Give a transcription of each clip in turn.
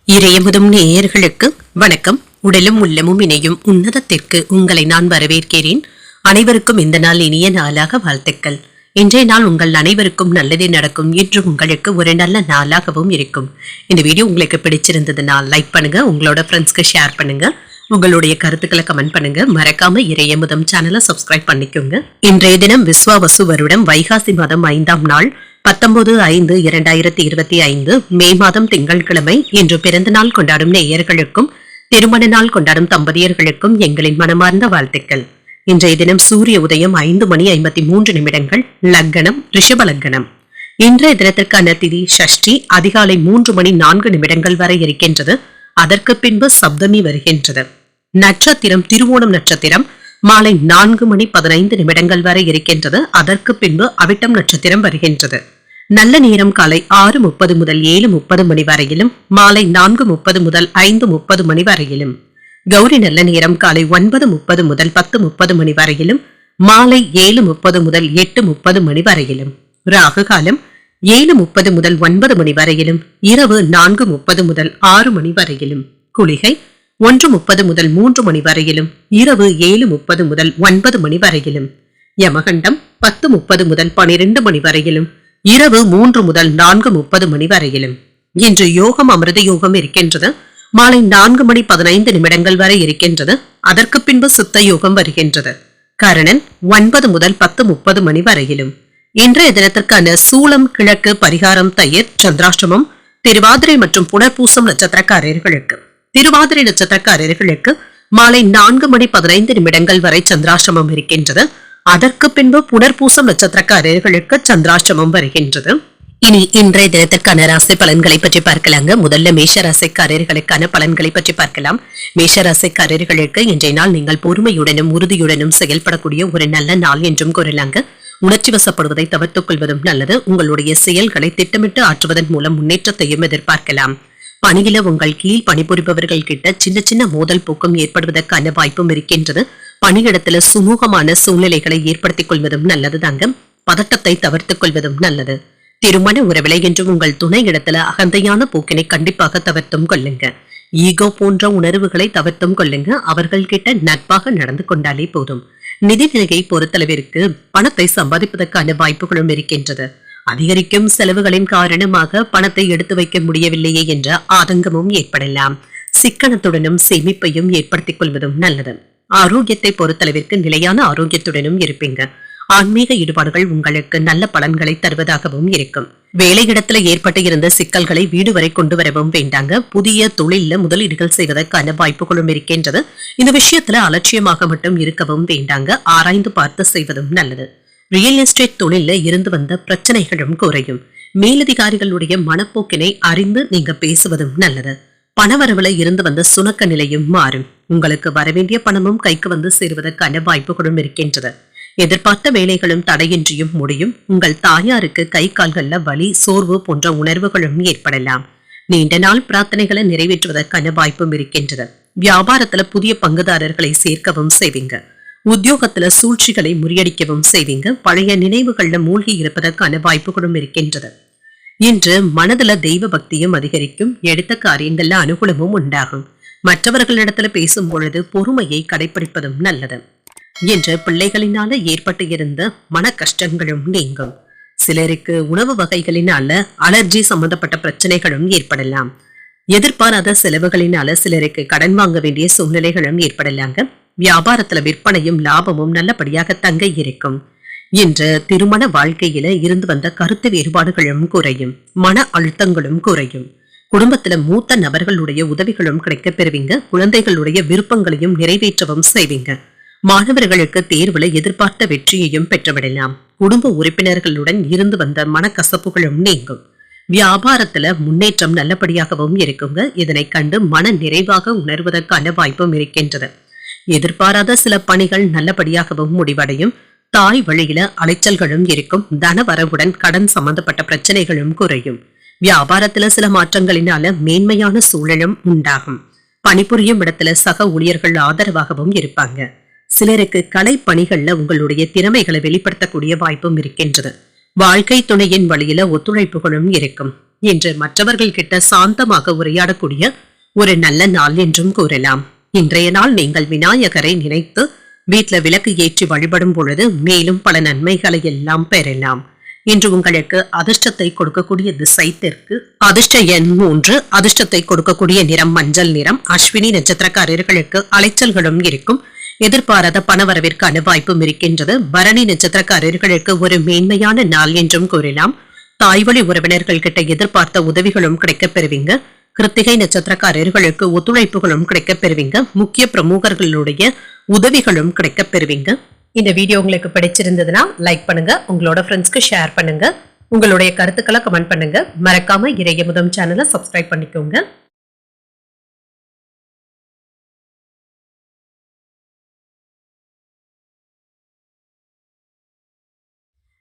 இறையமுதும் நேயர்களுக்கு வணக்கம். உடலும் உள்ளமும் இணையும் உன்னதத்திற்கு உங்களை நான் வரவேற்கிறேன். அனைவருக்கும் இந்த நாள் இனிய நாளாக வாழ்த்துக்கள். இன்றைய நாள் உங்கள் அனைவருக்கும் நல்லதே நடக்கும் என்று உங்களுக்கு ஒரு நல்ல நாளாகவும் இருக்கும். இந்த வீடியோ உங்களுக்கு பிடிச்சிருந்ததுன்னா லைக் பண்ணுங்க, உங்களோட ஃப்ரெண்ட்ஸ்க்கு ஷேர் பண்ணுங்க, உங்களுடைய கருத்துக்களை கமெண்ட் பண்ணுங்க. மறக்காம இறையமுதம் சேனலை சப்ஸ்கிரைப் பண்ணிக்கோங்க. இன்றைய தினம் விஸ்வாவசு வருடம் வைகாசி மாதம் 5ஆம் நாள் 19/5/2025 மே மாதம் திங்கட்கிழமை. இன்று பிறந்த நாள் கொண்டாடும் நேயர்களுக்கும் திருமண நாள் கொண்டாடும் தம்பதியர்களுக்கும் எங்களின் மனமார்ந்த வாழ்த்துக்கள். இன்றைய தினம் சூரிய உதயம் 5:53 லக்னம் ரிஷப லக்னம். இன்றைய தினத்திற்கான திதி ஷஷ்டி அதிகாலை 3:04 வரை இருக்கின்றது. அதற்கு பின்பு சப்தமி வருகின்றது. நட்சத்திரம் திருவோணம் நட்சத்திரம் மாலை 4:15 வரை இருக்கின்றது. அதற்கு பின்பு அவிட்டம் நட்சத்திரம் வருகின்றது. நல்ல நேரம் காலை 6:30 முதல் 7:30 வரையிலும், மாலை 4:30 முதல் 5:30 வரையிலும். கௌரி நல்ல நேரம் காலை 9:30 முதல் 10:30 வரையிலும், மாலை 7:30 முதல் 8:30 வரையிலும். ராகு காலம் 7:30 முதல் 9 வரையிலும், இரவு 4:30 முதல் 6 வரையிலும். குளிகை 1:30 முதல் 3 வரையிலும், இரவு 7:30 முதல் 9 வரையிலும். யமகண்டம் 10:30 முதல் 12 வரையிலும், இரவு 3 முதல் 4:30 வரையிலும். இன்று யோகம் அமிர்த யோகம் இருக்கின்றது. மாலை 4:15 வரை இருக்கின்றது. அதற்கு பின்பு சித்த யோகம் வருகின்றது. கரணன் 9 முதல் 10:30 வரையிலும். இன்றைய தினத்திற்கான சூலம் கிழக்கு பரிகாரம் தயிர். சந்திராஷ்டமம் திருவாதிரை மற்றும் புனர்பூசம் நட்சத்திரக்காரர்களுக்கு. திருவாதிரை நட்சத்திரக்காரர்களுக்கு மாலை 4:15 வரை சந்திராஷ்டமம் இருக்கின்றது. அதற்கு பின்பு புனர்பூசம் நட்சத்திரக்காரர்களுக்கு சந்திராஷ்டமம் வருகின்றது. இனி இன்றைய தினத்திற்கான ராசி பலன்களை பற்றி பார்க்கலாங்க. முதல்ல மேஷ ராசிக்காரர்களுக்கான பலன்களை பற்றி பார்க்கலாம். மேஷ ராசிக்காரர்களுக்கு இன்றைய நாள் நீங்கள் பொறுமையுடனும் உறுதியுடனும் செயல்படக்கூடிய ஒரு நல்ல நாள் என்றும் கூறலாங்க. உணர்ச்சி வசப்படுவதை தவிர்த்துக் கொள்வதும் நல்லது. உங்களுடைய செயல்களை திட்டமிட்டு ஆற்றுவதன் மூலம் முன்னேற்றத்தையும் எதிர்பார்க்கலாம். பணியில உங்கள் கீழ் பணிபுரிபவர்கள் கிட்ட சின்ன சின்ன மோதல் போக்கும் ஏற்படுவதற்கான வாய்ப்பும் இருக்கின்றது. பணியிடத்துல சுமூகமான சூழ்நிலைகளை ஏற்படுத்திக் கொள்வதும் நல்லது தாங்க. பதட்டத்தை தவிர்த்துக் கொள்வதும் நல்லது. திருமண உறவிலை என்று உங்கள் துணை இடத்துல அகந்தையான போக்கினை கண்டிப்பாக தவிர்த்தும் கொள்ளுங்க. ஈகோ போன்ற உணர்வுகளை தவிர்த்தும் கொள்ளுங்க. அவர்கள் கிட்ட நட்பாக நடந்து கொண்டாலே போதும். நிதி நிலையை பொறுத்தளவிற்கு பணத்தை சம்பாதிப்பதற்கான வாய்ப்புகளும் இருக்கின்றது. அதிகரிக்கும் செலவுகளின் காரணமாக பணத்தை எடுத்து வைக்க முடியவில்லையே என்ற ஆதங்கமும் ஏற்படலாம். சிக்கனத்துடனும் சேமிப்பையும் ஏற்படுத்திக் கொள்வதும் நல்லது. ஆரோக்கியத்தை பொறுத்தளவிற்கு நிலையான ஆரோக்கியத்துடனும் இருப்பீங்க. ஆன்மீக ஈடுபாடுகள் உங்களுக்கு நல்ல பலன்களை தருவதாகவும் இருக்கும். வேலையிடத்துல ஏற்பட்டு இருந்த சிக்கல்களை வீடு வரை கொண்டு வரவும் வேண்டாங்க. புதிய தொழில முதலீடுகள் செய்வதற்கான வாய்ப்புகளும் இருக்கின்றது. இந்த விஷயத்துல அலட்சியமாக மட்டும் இருக்கவும் வேண்டாங்க. ஆராய்ந்து பார்த்து செய்வதும் நல்லது. ரியல் எஸ்டேட் தொழில இருந்து வந்த பிரச்சனைகளும் குறையும். மேலதிகாரிகளுடைய மனப்போக்கினை அறிந்து நீங்க பேசுவதும் நல்லது. பணவரவுல இருந்து வந்த சுணக்க நிலையும் மாறும். உங்களுக்கு வரவேண்டிய பணமும் கைக்கு வந்து சேருவதற்கான வாய்ப்புகளும் இருக்கின்றது. எதிர்பார்த்த வேலைகளும் தடையின்றியும் முடியும். உங்கள் தாயாருக்கு கை கால்கள்ல வலி, சோர்வு போன்ற உணர்வுகளும் ஏற்படலாம். நீண்ட நாள் பிரார்த்தனைகளை நிறைவேற்றுவதற்கான வாய்ப்பும் இருக்கின்றது. வியாபாரத்துல புதிய பங்குதாரர்களை சேர்க்கவும் செய்வீங்க. உத்தியோகத்துல சூழ்ச்சிகளை முறியடிக்கவும் செய்வீங்க. பழைய நினைவுகள்ல மூழ்கி இருப்பதற்கான வாய்ப்புகளும் இருக்கின்றது. இன்று மனதுல தெய்வ பக்தியும் அதிகரிக்கும். எடுத்த காரியங்கள்ல அனுகூலமும் உண்டாகும். மற்றவர்களிடத்துல பேசும் பொழுது பொறுமையை கடைபிடிப்பதும் நல்லது. இன்று பிள்ளைகளினால ஏற்பட்டு இருந்த மன கஷ்டங்களும் நீங்கும். சிலருக்கு உணவு வகைகளினால அலர்ஜி சம்பந்தப்பட்ட பிரச்சனைகளும் ஏற்படலாம். எதிர்பாராத செலவுகளினால சிலருக்கு கடன் வாங்க வேண்டிய சூழ்நிலைகளும் ஏற்படலாங்க. வியாபாரத்துல விற்பனையும் லாபமும் நல்லபடியாக தங்க இருக்கும். இன்று திருமண வாழ்க்கையில இருந்து வந்த கருத்து வேறுபாடுகளும் குறையும். மன அழுத்தங்களும் குறையும். குடும்பத்துல மூத்த நபர்களுடைய உதவிகளும் கிடைக்கப் பெறுவீங்க. குழந்தைகளுடைய விருப்பங்களையும் நிறைவேற்றவும் செய்வீங்க. மாணவர்களுக்கு தேர்வுல எதிர்பார்த்த வெற்றியையும் பெற்றுவிடலாம். குடும்ப உறுப்பினர்களுடன் இருந்து வந்த மனக்கசப்புகளும் நீங்கும். வியாபாரத்துல முன்னேற்றம் நல்லபடியாகவும் இருக்குங்க. இதனை கண்டு மன நிறைவாக உணர்வதற்கான வாய்ப்பும் இருக்கின்றது. எதிர்பாராத சில பணிகள் நல்லபடியாகவும் முடிவடையும். தாய் வழியில அலைச்சல்களும் இருக்கும். தன வரவுடன் கடன் சம்பந்தப்பட்ட பிரச்சனைகளும் குறையும். வியாபாரத்துல சில மாற்றங்களினால மேன்மையான சூழலும் உண்டாகும். பணிபுரியும் இடத்துல சக ஊழியர்கள் ஆதரவாகவும் இருப்பாங்க. சிலருக்கு கலை பணிகள்ல உங்களுடைய திறமைகளை வெளிப்படுத்தக்கூடிய வாய்ப்பும் இருக்கின்றது. வாழ்க்கை துணையின் வழியில ஒத்துழைப்புகளும் இருக்கும். இன்று மற்றவர்கள் கிட்ட சாந்தமாக உரையாடக்கூடிய ஒரு நல்ல நாள் என்றும் கூறலாம். இன்றைய நாள் நீங்கள் விநாயகரை நினைத்து வீட்டுல விளக்கு ஏற்றி வழிபடும் பொழுது மேலும் பல நன்மைகளை எல்லாம் பெறலாம். இன்று உங்களுக்கு அதிர்ஷ்டத்தை கொடுக்கக்கூடிய திசை தெற்கு, அதிர்ஷ்ட எண் 3, அதிர்ஷ்டத்தை கொடுக்கக்கூடிய நிறம் மஞ்சள் நிறம். அஸ்வினி நட்சத்திரக்காரர்களுக்கு அலைச்சல்களும் இருக்கும். எதிர்பாராத பணவரவிற்கான வாய்ப்பும் இருக்கின்றது. பரணி நட்சத்திரக்காரர்களுக்கு ஒரு மேன்மையான நாள் என்றும் கூறலாம். தாய்வழி உறவினர்கள் கிட்ட எதிர்பார்த்த உதவிகளும் கிடைக்கப் பெறுவீங்க. கிருத்திகை நட்சத்திரக்காரர்களுக்கு ஒத்துழைப்புகளும் கிடைக்கப் பெறுவீங்க. முக்கிய பிரமுகர்களுடைய உதவிகளும் கிடைக்கப் பெறுவீங்க. இந்த வீடியோ உங்களுக்கு பிடிச்சிருந்ததுன்னா லைக் பண்ணுங்க, உங்களோட ஃப்ரெண்ட்ஸ்க்கு ஷேர் பண்ணுங்க, உங்களுடைய கருத்துக்களை கமெண்ட் பண்ணுங்க. மறக்காம இறையமுதம் சேனலை சப்ஸ்கிரைப் பண்ணிக்கோங்க.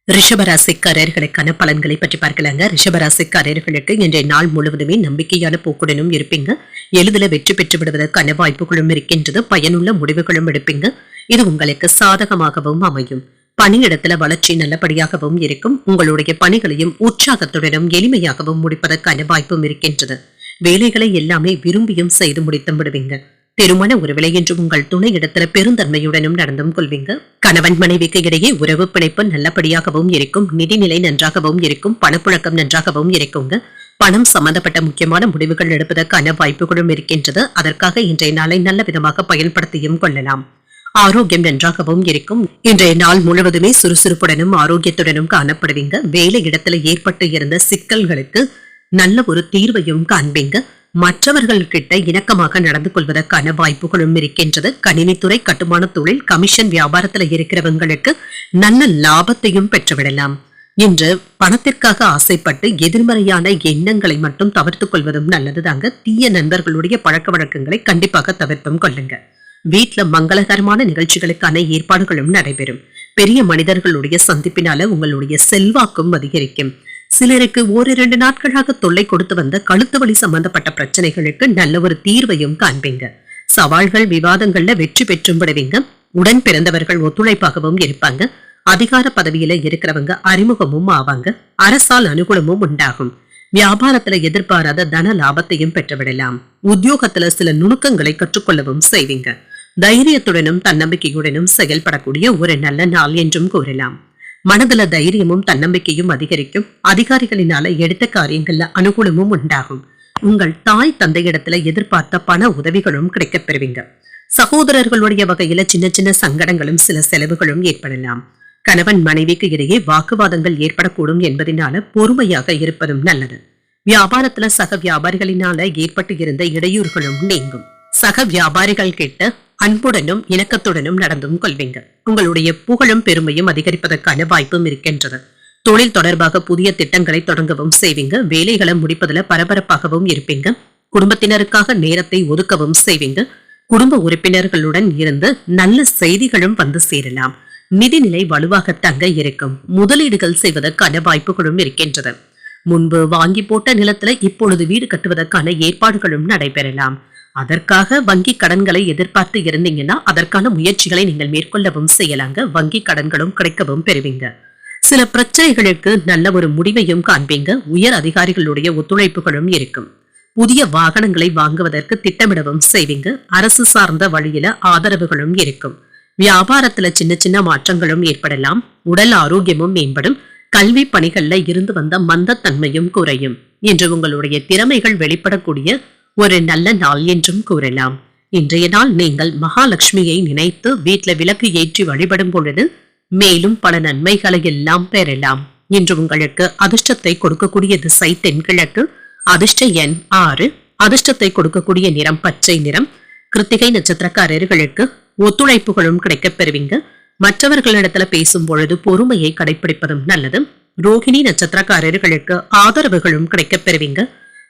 ரிஷபராசிக்காரர்களுக்கான பலன்களை பற்றி பார்க்கலாங்க. ரிஷபராசிக்காரர்களுக்கு இன்றைய நாள் முழுவதுமே நம்பிக்கையான போக்குடனும் இருப்பீங்க. எளிதில் வெற்றி பெற்று விடுவதற்கான வாய்ப்புகளும் இருக்கின்றது. பயனுள்ள முடிவுகளும் எடுப்பீங்க. இது உங்களுக்கு சாதகமாகவும் அமையும். பணியிடத்துல வளர்ச்சி நல்லபடியாகவும் இருக்கும். உங்களுடைய பணிகளையும் உற்சாகத்துடனும் எளிமையாகவும் முடிப்பதற்கான வாய்ப்பும் இருக்கின்றது. வேலைகளை எல்லாமே விரும்பியும் செய்து முடித்து விடுவீங்க. திருமண உறவிலை என்று உங்கள் துணை இடத்துல பெருந்தன்மையுடனும் நடந்தும் கொள்வீங்க. கணவன் மனைவிக்கு இடையே உறவு பிணைப்பு நல்லபடியாகவும் இருக்கும். நிதிநிலை நன்றாகவும் இருக்கும். பணப்புழக்கம் நன்றாகவும் இருக்குங்க. பணம் சம்பந்தப்பட்ட முக்கியமான முடிவுகள் எடுப்பதற்கான வாய்ப்புகளும் இருக்கின்றது. அதற்காக இன்றைய நாளை நல்ல விதமாக பயன்படுத்தியும் கொள்ளலாம். ஆரோக்கியம் நன்றாகவும் இருக்கும். இன்றைய நாள் முழுவதுமே சுறுசுறுப்புடனும் ஆரோக்கியத்துடனும் காணப்படுவீங்க. வேலை இடத்துல ஏற்பட்டு இருந்த சிக்கல்களுக்கு நல்ல ஒரு தீர்வையும் காண்பீங்க. மற்றவர்கள் கிட்ட இணக்கமாக நடந்து கொள்வதற்கான வாய்ப்புகளும் இருக்கின்றது. கணினித்துறை, கட்டுமான தொழில், கமிஷன் வியாபாரத்துல இருக்கிறவங்களுக்கு நல்ல லாபத்தையும் பெற்றுவிடலாம். இன்று பணத்திற்காக ஆசைப்பட்டு எதிர்மறையான எண்ணங்களை மட்டும் தவிர்த்துக் கொள்வதும் நல்லதுதாங்க. தீய நண்பர்களுடைய பழக்க வழக்கங்களை கண்டிப்பாக தவிர்த்தும் கொள்ளுங்க. வீட்டுல மங்களகரமான நிகழ்ச்சிகளுக்கான ஏற்பாடுகளும் நடைபெறும். பெரிய மனிதர்களுடைய சந்திப்பினால உங்களுடைய செல்வாக்கும் அதிகரிக்கும். சிலருக்கு 1-2 நாட்களாக தொல்லை கொடுத்து வந்த கழுத்து வலி சம்பந்தப்பட்ட பிரச்சனைகளுக்கு நல்ல ஒரு தீர்வையும் காண்பீங்க. சவால்கள் விவாதங்கள்ல வெற்றி பெற்றும் விடுவீங்க. உடன் பிறந்தவர்கள் ஒத்துழைப்பாகவும் இருப்பாங்க. அதிகார பதவியில இருக்கிறவங்க அறிமுகமும் ஆவாங்க. அரசால் அனுகூலமும் உண்டாகும். வியாபாரத்துல எதிர்பாராத தன லாபத்தையும் பெற்றுவிடலாம். உத்தியோகத்துல சில நுணுக்கங்களை கற்றுக்கொள்ளவும் செய்வீங்க. தைரியத்துடனும் தன்னம்பிக்கையுடனும் செயல்படக்கூடிய ஒரு நல்ல நாள் என்றும் கூறலாம். மனதுல தைரியமும் தன்னம்பிக்கையும் அதிகரிக்கும். அதிகாரிகளினால எடுத்த காரியங்கள்ல அனுகூலமும் உண்டாகும். உங்கள் தாய் தந்தையிடத்துல எதிர்பார்த்த பண உதவிகளும் கிடைக்கப் பெறுவீங்க. சகோதரர்களுடைய வகையில சின்ன சின்ன சங்கடங்களும் சில செலவுகளும் ஏற்படலாம். கணவன் மனைவிக்கு இடையே வாக்குவாதங்கள் ஏற்படக்கூடும் என்பதனால பொறுமையாக இருப்பதும் நல்லது. வியாபாரத்துல சக வியாபாரிகளினால ஏற்பட்டு இருந்த இடையூறுகளும் நீங்கும். சக வியாபாரிகள் கிட்ட அன்புடனும் இணக்கத்துடனும் நடந்தும் கொள்வீங்க. உங்களுடைய புகழும் பெருமையும் அதிகரிப்பதற்கான வாய்ப்பும் இருக்கின்றது. தொழில் தொடர்பாக புதிய திட்டங்களை தொடங்கவும் செய்வீங்க. வேலைகளை முடிப்பதுல பரபரப்பாகவும் இருப்பீங்க. குடும்பத்தினருக்காக நேரத்தை ஒதுக்கவும் செய்வீங்க. குடும்ப உறுப்பினர்களுடன் இருந்து நல்ல செய்திகளும் வந்து சேரலாம். நிதிநிலை வலுவாக தங்க இருக்கும். முதலீடுகள் செய்வதற்கான வாய்ப்புகளும் இருக்கின்றது. முன்பு வாங்கி போட்ட நிலத்துல இப்பொழுது வீடு கட்டுவதற்கான ஏற்பாடுகளும் நடைபெறலாம். அதற்காக வங்கி கடன்களை எதிர்பார்த்து இருந்தீங்கன்னா அதற்கான முயற்சிகளை நீங்கள் மேற்கொள்ளவும் செய்யலாங்க. வங்கி கடன்களும் கிடைக்கவும் பெறுவீங்க. சில பிரச்சனைகளுக்கு நல்ல ஒரு முடிவையும் காண்பீங்க. உயர் அதிகாரிகளுடைய ஒத்துழைப்புகளும் இருக்கும். புதிய வாகனங்களை வாங்குவதற்கு திட்டமிடவும் செய்வீங்க. அரசு சார்ந்த வழியில ஆதரவுகளும் இருக்கும். வியாபாரத்துல சின்ன சின்ன மாற்றங்களும் ஏற்படலாம். உடல் ஆரோக்கியமும் மேம்படும். கல்வி பணிகள்ல இருந்து வந்த மந்தத்தன்மையும் குறையும். இன்று உங்களுடைய திறமைகள் வெளிப்படக்கூடிய ஒரு நல்ல நாள் என்றும் கூறலாம். இன்றைய நாள் நீங்கள் மகாலட்சுமியை நினைத்து வீட்டுல விளக்கு ஏற்றி வழிபடும் பொழுது மேலும் பல நன்மைகளை எல்லாம் பெறலாம். இன்று உங்களுக்கு அதிர்ஷ்டத்தை கொடுக்கக்கூடிய திசை தென்கிழக்கு, அதிர்ஷ்ட எண் 6, அதிர்ஷ்டத்தை கொடுக்கக்கூடிய நிறம் பச்சை நிறம். கிருத்திகை நட்சத்திரக்காரர்களுக்கு ஒத்துழைப்புகளும் கிடைக்கப் பெறுவீங்க. மற்றவர்களிடத்துல பேசும் பொழுது பொறுமையை கடைபிடிப்பதும் நல்லது. ரோகிணி நட்சத்திரக்காரர்களுக்கு ஆதரவுகளும் கிடைக்கப் பெறுவீங்க.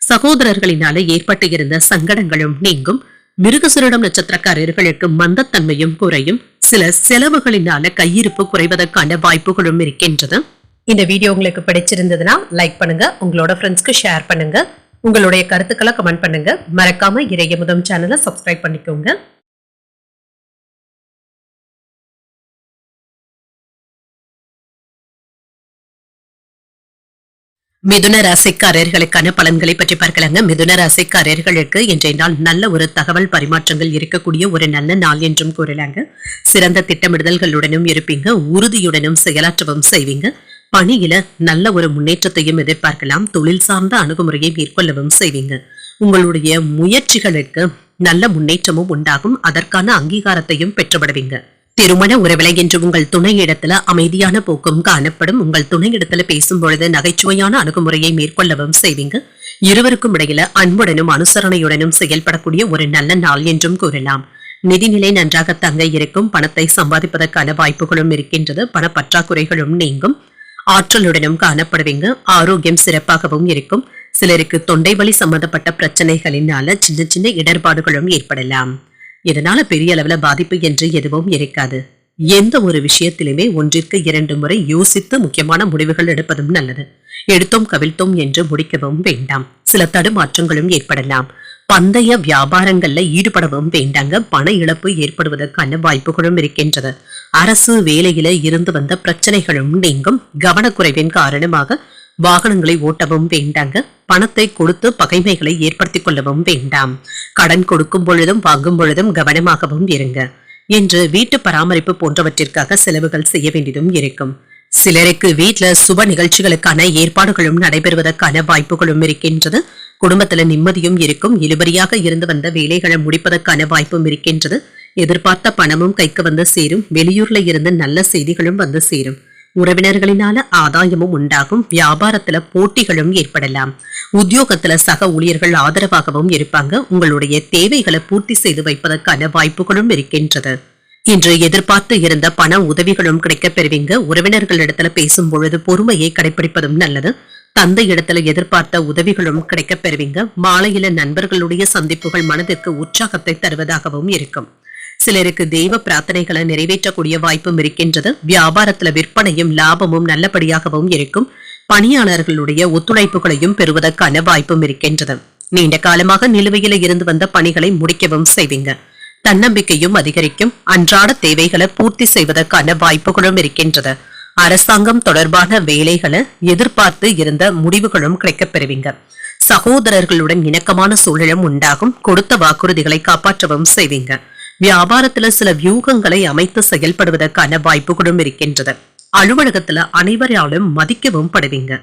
சகோதரர்களினால ஏற்பட்டு இருந்த சங்கடங்களும் நீங்கும். மிருகசுரிடம் நட்சத்திரக்காரர்களுக்கு மந்தத்தன்மையும் குறையும். சில செலவுகளினால கையிருப்பு குறைவதற்கான வாய்ப்புகளும் இருக்கின்றது. இந்த வீடியோ உங்களுக்கு பிடிச்சிருந்ததுன்னா லைக் பண்ணுங்க, உங்களோட ஃப்ரெண்ட்ஸ்க்கு ஷேர் பண்ணுங்க, உங்களுடைய கருத்துக்களை கமெண்ட் பண்ணுங்க. மறக்காம இறையமுதம் சேனலை சப்ஸ்கிரைப் பண்ணிக்கோங்க. மிதுன ராசிக்காரர்களுக்கான பலன்களை பற்றி பார்க்கலாங்க. மிதுன ராசிக்காரர்களுக்கு இன்றைய நாள் நல்ல ஒரு தகவல் பரிமாற்றங்கள் இருக்கக்கூடிய ஒரு நல்ல நாள் என்றும் கூறலாங்க. சிறந்த திட்டமிடுதல்களுடனும் இருப்பீங்க, உறுதியுடனும் செயலாற்றவும் செய்வீங்க. பணியில நல்ல ஒரு முன்னேற்றத்தையும் எதிர்பார்க்கலாம். தொழில் சார்ந்த அணுகுமுறையை மேற்கொள்ளவும் செய்வீங்க. உங்களுடைய முயற்சிகளுக்கு நல்ல முன்னேற்றமும் உண்டாகும். அதற்கான அங்கீகாரத்தையும் பெற்றுவிடுவீங்க. திருமண உறவிலை என்று உங்கள் துணை இடத்துல அமைதியான போக்கும் காணப்படும். உங்கள் துணை இடத்துல பேசும் பொழுது நகைச்சுவையான அணுகுமுறையை மேற்கொள்ளவும் செய்வீங்க. இருவருக்கும் இடையில அன்புடனும் அனுசரணையுடனும் செயல்படக்கூடிய ஒரு நல்ல நாள் என்றும் கூறலாம். நிதிநிலை நன்றாக தங்க இருக்கும். பணத்தை சம்பாதிப்பதற்கான வாய்ப்புகளும் இருக்கின்றது. பண பற்றாக்குறைகளும் நீங்கும். ஆற்றலுடனும் காணப்படுவீங்க. ஆரோக்கியம் சிறப்பாகவும் இருக்கும். சிலருக்கு தொண்டை வலி சம்பந்தப்பட்ட பிரச்சனைகளினால சின்ன சின்ன இடர்பாடுகளும் ஏற்படலாம். இதனால பெரிய அளவுல பாதிப்பு என்று எதுவும் இருக்காது. எந்த ஒரு விஷயத்திலுமே ஒன்றிற்கு 2 முறை யோசித்து முக்கியமான முடிவுகள் எடுப்பதும் நல்லது. எடுத்தோம் கவிழ்த்தோம் என்று முடிக்கவும் வேண்டாம். சில தடுமாற்றங்களும் ஏற்படலாம். பந்தய வியாபாரங்கள்ல ஈடுபடவும் வேண்டாங்க. பண இழப்பு ஏற்படுவதற்கான வாய்ப்புகளும் இருக்கின்றது. அரசு வேலையில இருந்து வந்த பிரச்சனைகளும் நீங்கும். கவனக்குறைவின் காரணமாக வாகனங்களை ஓட்டவும் வேண்டாங்க. பணத்தை கொடுத்து பகைமைகளை ஏற்படுத்திக் கொள்ளவும் வேண்டாம். கடன் கொடுக்கும் பொழுதும் வாங்கும் பொழுதும் கவனமாகவும் இருங்க. என்று வீட்டு பராமரிப்பு போன்றவற்றிற்காக செலவுகள் செய்ய வேண்டியதும் இருக்கும். சிலருக்கு வீட்டுல சுப நிகழ்ச்சிகளுக்கான ஏற்பாடுகளும் நடைபெறுவதற்கான வாய்ப்புகளும் இருக்கின்றது. குடும்பத்துல நிம்மதியும் இருக்கும். இழுபறியாக இருந்து வந்த வேலைகளை முடிப்பதற்கான வாய்ப்பும் இருக்கின்றது. எதிர்பார்த்த பணமும் கைக்கு வந்து சேரும். வெளியூர்ல இருந்து நல்ல செய்திகளும் வந்து சேரும். உறவினர்களினால ஆதாயமும் உண்டாகும். வியாபாரத்துல போட்டிகளும் ஏற்படலாம். உத்தியோகத்துல சக ஊழியர்கள் ஆதரவாகவும் இருப்பாங்க. உங்களுடைய தேவைகளை பூர்த்தி செய்து வைப்பதற்கான வாய்ப்புகளும் இருக்கின்றது. இன்று எதிர்பார்த்து இருந்த பண உதவிகளும் கிடைக்கப் பெறுவீங்க. உறவினர்களிடத்துல பேசும் பொழுது பொறுமையை கடைபிடிப்பதும் நல்லது. தந்தை இடத்துல எதிர்பார்த்த உதவிகளும் கிடைக்கப் பெறுவீங்க. மாலையில நண்பர்களுடைய சந்திப்புகள் மனதிற்கு உற்சாகத்தை தருவதாகவும் இருக்கும். சிலருக்கு தெய்வ பிரார்த்தனைகளை நிறைவேற்றக்கூடிய வாய்ப்பும் இருக்கின்றது. வியாபாரத்துல விற்பனையும் லாபமும் நல்லபடியாகவும் இருக்கும். பணியாளர்களுடைய ஒத்துழைப்புகளையும் பெறுவதற்கான வாய்ப்பும் இருக்கின்றது. நீண்ட காலமாக நிலுவையில இருந்து வந்த பணிகளை முடிக்கவும் செய்வீங்க. தன்னம்பிக்கையும் அதிகரிக்கும். அன்றாட தேவைகளை பூர்த்தி செய்வதற்கான வாய்ப்புகளும் இருக்கின்றது. அரசாங்கம் தொடர்பான வேலைகளை எதிர்பார்த்து இருந்த முடிவுகளும் கிடைக்கப் பெறுவீங்க. சகோதரர்களுடன் இணக்கமான சூழலும் உண்டாகும். கொடுத்த வாக்குறுதிகளை காப்பாற்றவும் செய்வீங்க. வியாபாரத்துல சில வியூகங்களை அமைத்து செயல்படுவதற்கான வாய்ப்புகளும் இருக்கின்றது. அலுவலகத்துல அனைவராலும் மதிக்கவும் படுவீங்க.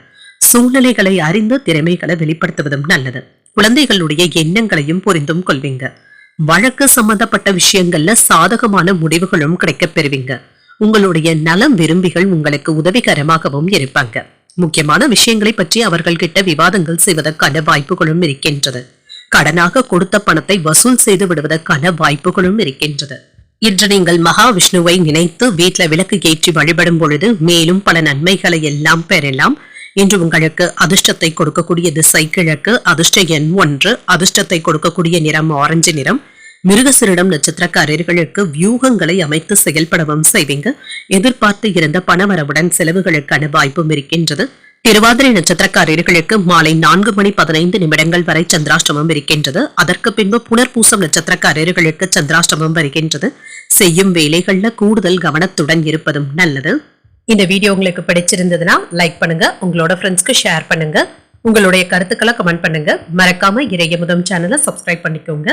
சூழ்நிலைகளை அறிந்து திறமைகளை வெளிப்படுத்துவதும் நல்லது. குழந்தைகளுடைய எண்ணங்களையும் புரிந்தும் கொள்வீங்க. வழக்கு சம்பந்தப்பட்ட விஷயங்கள்ல சாதகமான முடிவுகளும் கிடைக்கப் பெறுவீங்க. உங்களுடைய நலம் விரும்பிகள் உங்களுக்கு உதவிகரமாகவும் இருப்பாங்க. முக்கியமான விஷயங்களை பற்றி அவர்கள் கிட்ட விவாதங்கள் செய்வதற்கான வாய்ப்புகளும் இருக்கின்றது. கடனாக கொடுத்த பணத்தை வசூல் செய்து விடுவதற்கான வாய்ப்புகளும் இருக்கின்றது. இன்று நீங்கள் மகாவிஷ்ணுவை நினைத்து வீட்டுல விளக்கு ஏற்றி வழிபடும் பொழுது மேலும் பல நன்மைகளை எல்லாம் பெறலாம். இன்று உங்களுக்கு அதிர்ஷ்டத்தை கொடுக்கக்கூடிய திசை கிழக்கு. அதிர்ஷ்ட எண் 1. அதிர்ஷ்டத்தை கொடுக்கக்கூடிய நிறம் ஆரஞ்சு நிறம். மிருகசீரிடம் நட்சத்திரக்காரர்களுக்கு வியூகங்களை அமைத்து செயல்படவும் செய்வீங்க. எதிர்பார்த்து இருந்த பணவரவுடன் செலவுகளுக்கான வாய்ப்பும் இருக்கின்றது. திருவாதிரை நட்சத்திரக்காரர்களுக்கு மாலை 4:15 வரை சந்திராஷ்டமம் இருக்கின்றது. அதற்கு பின்பு புனர்பூசம் நட்சத்திரக்காரர்களுக்கு சந்திராஷ்டமம் வருகின்றது. செய்யும் வேலைகள்ல கூடுதல் கவனத்துடன் இருப்பதும் நல்லது. இந்த வீடியோ உங்களுக்கு பிடிச்சிருந்ததுன்னா லைக் பண்ணுங்க. உங்களோட ஃப்ரெண்ட்ஸ்க்கு ஷேர் பண்ணுங்க. உங்களுடைய கருத்துக்களை கமெண்ட் பண்ணுங்க. மறக்காம இறையமுதம் சேனலை சப்ஸ்கிரைப் பண்ணிக்கோங்க.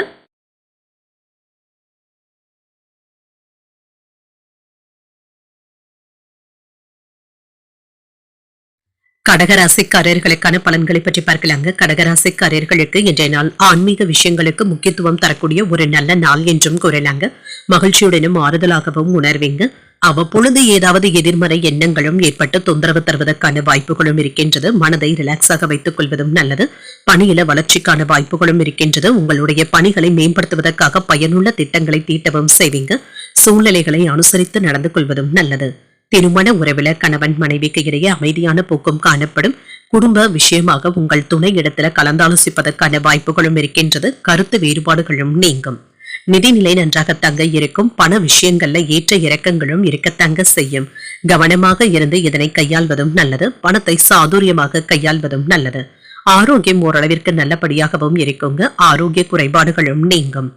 கடகராசிக்காரர்களுக்கான பலன்களை பற்றி பார்க்கலாங்க. கடகராசிக்காரர்களுக்கு இன்றைய நாள் ஆன்மீக விஷயங்களுக்கு முக்கியத்துவம் தரக்கூடிய ஒரு நல்ல நாள் என்றும் கூறலாங்க. மகிழ்ச்சியுடனும் ஆறுதலாகவும் உணர்வீங்க. அவ்வப்பொழுது ஏதாவது எதிர்மறை எண்ணங்களும் ஏற்பட்டு தொந்தரவு தருவதற்கான வாய்ப்புகளும் இருக்கின்றது. மனதை ரிலாக்ஸாக வைத்துக் கொள்வதும் நல்லது. பணியில வளர்ச்சிக்கான வாய்ப்புகளும் இருக்கின்றது. உங்களுடைய பணிகளை மேம்படுத்துவதற்காக பயனுள்ள திட்டங்களை தீட்டவும் செய்வீங்க. சூழ்நிலைகளை அனுசரித்து நடந்து கொள்வதும் நல்லது. திருமண உறவில கணவன் மனைவிக்கு இடையே அமைதியான போக்கும் காணப்படும். குடும்ப விஷயமாக உங்கள் துணை இடத்துல கலந்தாலோசிப்பதற்கான வாய்ப்புகளும் இருக்கின்றது. கருத்து வேறுபாடுகளும் நீங்கும். நிதிநிலை நன்றாக தங்க இருக்கும். பண விஷயங்கள்ல ஏற்ற இறக்கங்களும் இருக்கத்தங்க செய்யும். கவனமாக இருந்து இதனை கையாள்வதும் நல்லது. பணத்தை சாதுரியமாக கையாள்வதும் நல்லது. ஆரோக்கியம் ஓரளவிற்கு நல்லபடியாகவும் இருக்குங்க. ஆரோக்கிய குறைபாடுகளும் நீங்கும்.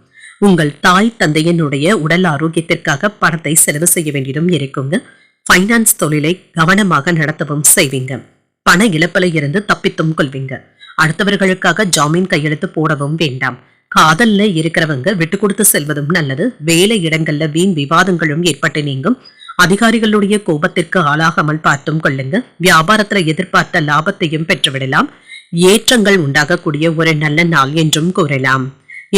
உங்கள் தாய் தந்தையினுடைய உடல் ஆரோக்கியத்திற்காக பணத்தை செலவு செய்ய வேண்டியதும் இருக்குங்க. பைனான்ஸ் தொழிலை கவனமாக நடத்தவும் செய்வீங்க. பண இழப்பில இருந்து தப்பித்தும் கொள்வீங்க. அடுத்தவர்களுக்காக ஜாமீன் கையெழுத்து போடவும் வேண்டாம். காதல்ல இருக்கிறவங்க விட்டு கொடுத்து செல்வதும் நல்லது. வேலை இடங்கள்ல வீண் விவாதங்களும் ஏற்பட்டு நீங்கும். அதிகாரிகளுடைய கோபத்திற்கு ஆளாகாமல் பார்த்தும் கொள்ளுங்க. வியாபாரத்துல எதிர்பார்த்த லாபத்தையும் பெற்றுவிடலாம். ஏற்றங்கள் உண்டாகக்கூடிய ஒரு நல்ல நாள் என்றும் கூறலாம்.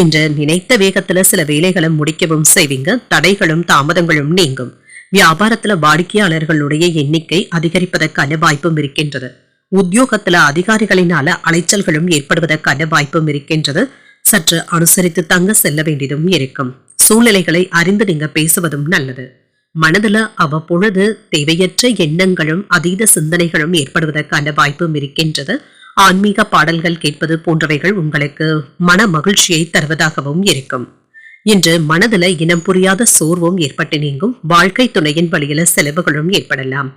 இன்று நினைத்த வேகத்துல சில வேலைகளை முடிக்கவும் செய்வீங்க. தடைகளும் தாமதங்களும் நீங்கும். வியாபாரத்துல வாடிக்கையாளர்களுடைய எண்ணிக்கை அதிகரிப்பதற்கான வாய்ப்பும் இருக்கின்றது. உத்தியோகத்துல அதிகாரிகளினால அலைச்சல்களும் ஏற்படுவதற்கான வாய்ப்பும் இருக்கின்றது. சற்று அனுசரித்து தங்க செல்ல வேண்டியதும் இருக்கும். சூழ்நிலைகளை அறிந்து நீங்க பேசுவதும் நல்லது. மனதுல அவ்வப்பொழுது தேவையற்ற எண்ணங்களும் அதீத சிந்தனைகளும் ஏற்படுவதற்கான வாய்ப்பும் இருக்கின்றது. ஆன்மீக பாடல்கள் கேட்பது போன்றவைகள் உங்களுக்கு மன மகிழ்ச்சியை தருவதாகவும் இருக்கும். இன்று மனதுல இனம் புரியாத சோர்வும் ஏற்பட்டு நீங்கும். வாழ்க்கை துணையின் வழியில செலவுகளும் ஏற்படலாம்.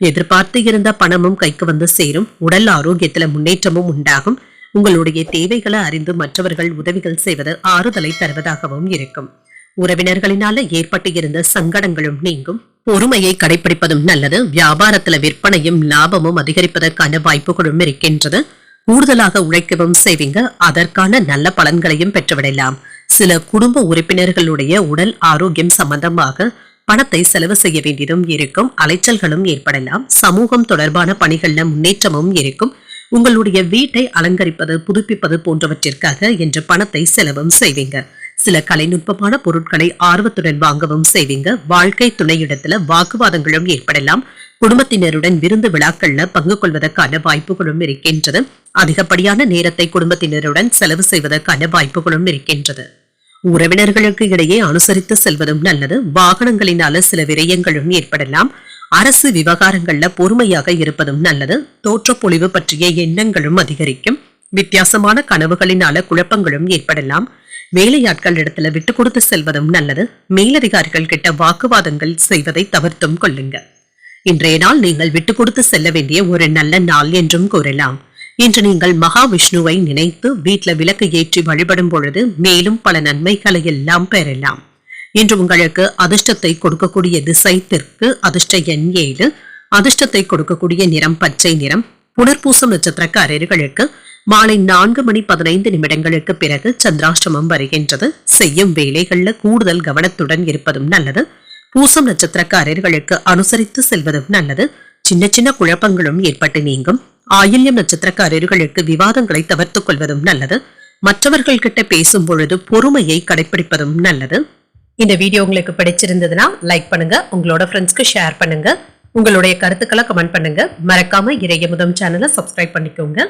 எதிர்பார்த்து இருந்த பணமும் கைக்கு வந்து சேரும். உடல் ஆரோக்கியத்துல முன்னேற்றமும் உண்டாகும். உங்களுடைய தேவைகளை அறிந்து மற்றவர்கள் உதவிகள் செய்வது ஆறுதலை தருவதாகவும் இருக்கும். உறவினர்களினால ஏற்பட்டு இருந்த சங்கடங்களும் நீங்கும். பொறுமையை கடைபிடிப்பதும் நல்லது. வியாபாரத்துல விற்பனையும் லாபமும் அதிகரிப்பதற்கான வாய்ப்புகளும் இருக்கின்றது. கூடுதலாக உழைக்கவும் செய்வீங்க. அதற்கான நல்ல பலன்களையும் பெற்றுவிடலாம். சில குடும்ப உறுப்பினர்களுடைய உடல் ஆரோக்கியம் சம்பந்தமாக பணத்தை செலவு செய்ய வேண்டியதும் இருக்கும். அலைச்சல்களும் ஏற்படலாம். சமூகம் தொடர்பான பணிகள்ல முன்னேற்றமும் இருக்கும். உங்களுடைய வீட்டை அலங்கரிப்பது புதுப்பிப்பது போன்றவற்றிற்காக என்று பணத்தை செலவும் செய்வீங்க. சில கலைநுட்பமான பொருட்களை ஆர்வத்துடன் வாங்கவும் செய்வீங்க. வாழ்க்கை துணையிடத்துல வாக்குவாதங்களும் ஏற்படலாம். குடும்பத்தினருடன் விருந்து விழாக்கள்ல பங்கு கொள்வதற்கான வாய்ப்புகளும் இருக்கின்றது. அதிகப்படியான நேரத்தை குடும்பத்தினருடன் செலவு செய்வதற்கான வாய்ப்புகளும் இருக்கின்றது. உறவினர்களுக்கு இடையே அனுசரித்து செல்வதும் நல்லது. வாகனங்களினால சில விரயங்களும் ஏற்படலாம். அரசு விவகாரங்கள்ல பொறுமையாக இருப்பதும் நல்லது. தோற்றப்பொழிவு பற்றிய எண்ணங்களும் அதிகரிக்கும். வித்தியாசமான கனவுகளினால குழப்பங்களும் ஏற்படலாம். வேலையாட்கள் இடத்துல விட்டு கொடுத்து செல்வதும் நல்லது. மேலதிகாரிகள் கிட்ட வாக்குவாதங்கள் செய்வதை தவிர்த்தும் கொள்ளுங்க. இன்றைய நாள் நீங்கள் விட்டு கொடுத்து செல்ல வேண்டிய ஒரு நல்ல நாள் என்றும் கூறலாம். இன்று நீங்கள் மகாவிஷ்ணுவை நினைத்து வீட்டுல விளக்கு ஏற்றி வழிபடும் பொழுது மேலும் பல நன்மைகளை எல்லாம் பெறலாம். இன்று உங்களுக்கு அதிர்ஷ்டத்தை கொடுக்கக்கூடிய திசை தெற்கு. அதிர்ஷ்ட எண் 7. அதிர்ஷ்டத்தை கொடுக்கக்கூடிய நிறம் பச்சை நிறம். புனர்பூசம் நட்சத்திரக்காரர்களுக்கு மாலை 4:15 பிறகு சந்திராஷ்டமம் வருகின்றது. செய்யும் வேலைகள்ல கூடுதல் கவனத்துடன் இருப்பதும் நல்லது. பூசம் நட்சத்திரக்காரர்களுக்கு அனுசரித்து செல்வதும் நல்லது. சின்ன சின்ன குழப்பங்களும் ஏற்பட்டு நீங்கும். ஆயில்யம் நட்சத்திரக்காரர்களுக்கு விவாதங்களை தவிர்த்துக் கொள்வதும் நல்லது. மற்றவர்கள் கிட்ட பேசும் பொழுது பொறுமையை கடைபிடிப்பதும் நல்லது. இந்த வீடியோ உங்களுக்கு பிடிச்சிருந்ததுன்னா லைக் பண்ணுங்க. உங்களோட ஃப்ரெண்ட்ஸ்க்கு ஷேர் பண்ணுங்க. உங்களுடைய கருத்துக்களை கமெண்ட் பண்ணுங்க. மறக்காம இறையமுதம் சேனலை சப்ஸ்கிரைப் பண்ணிக்கோங்க.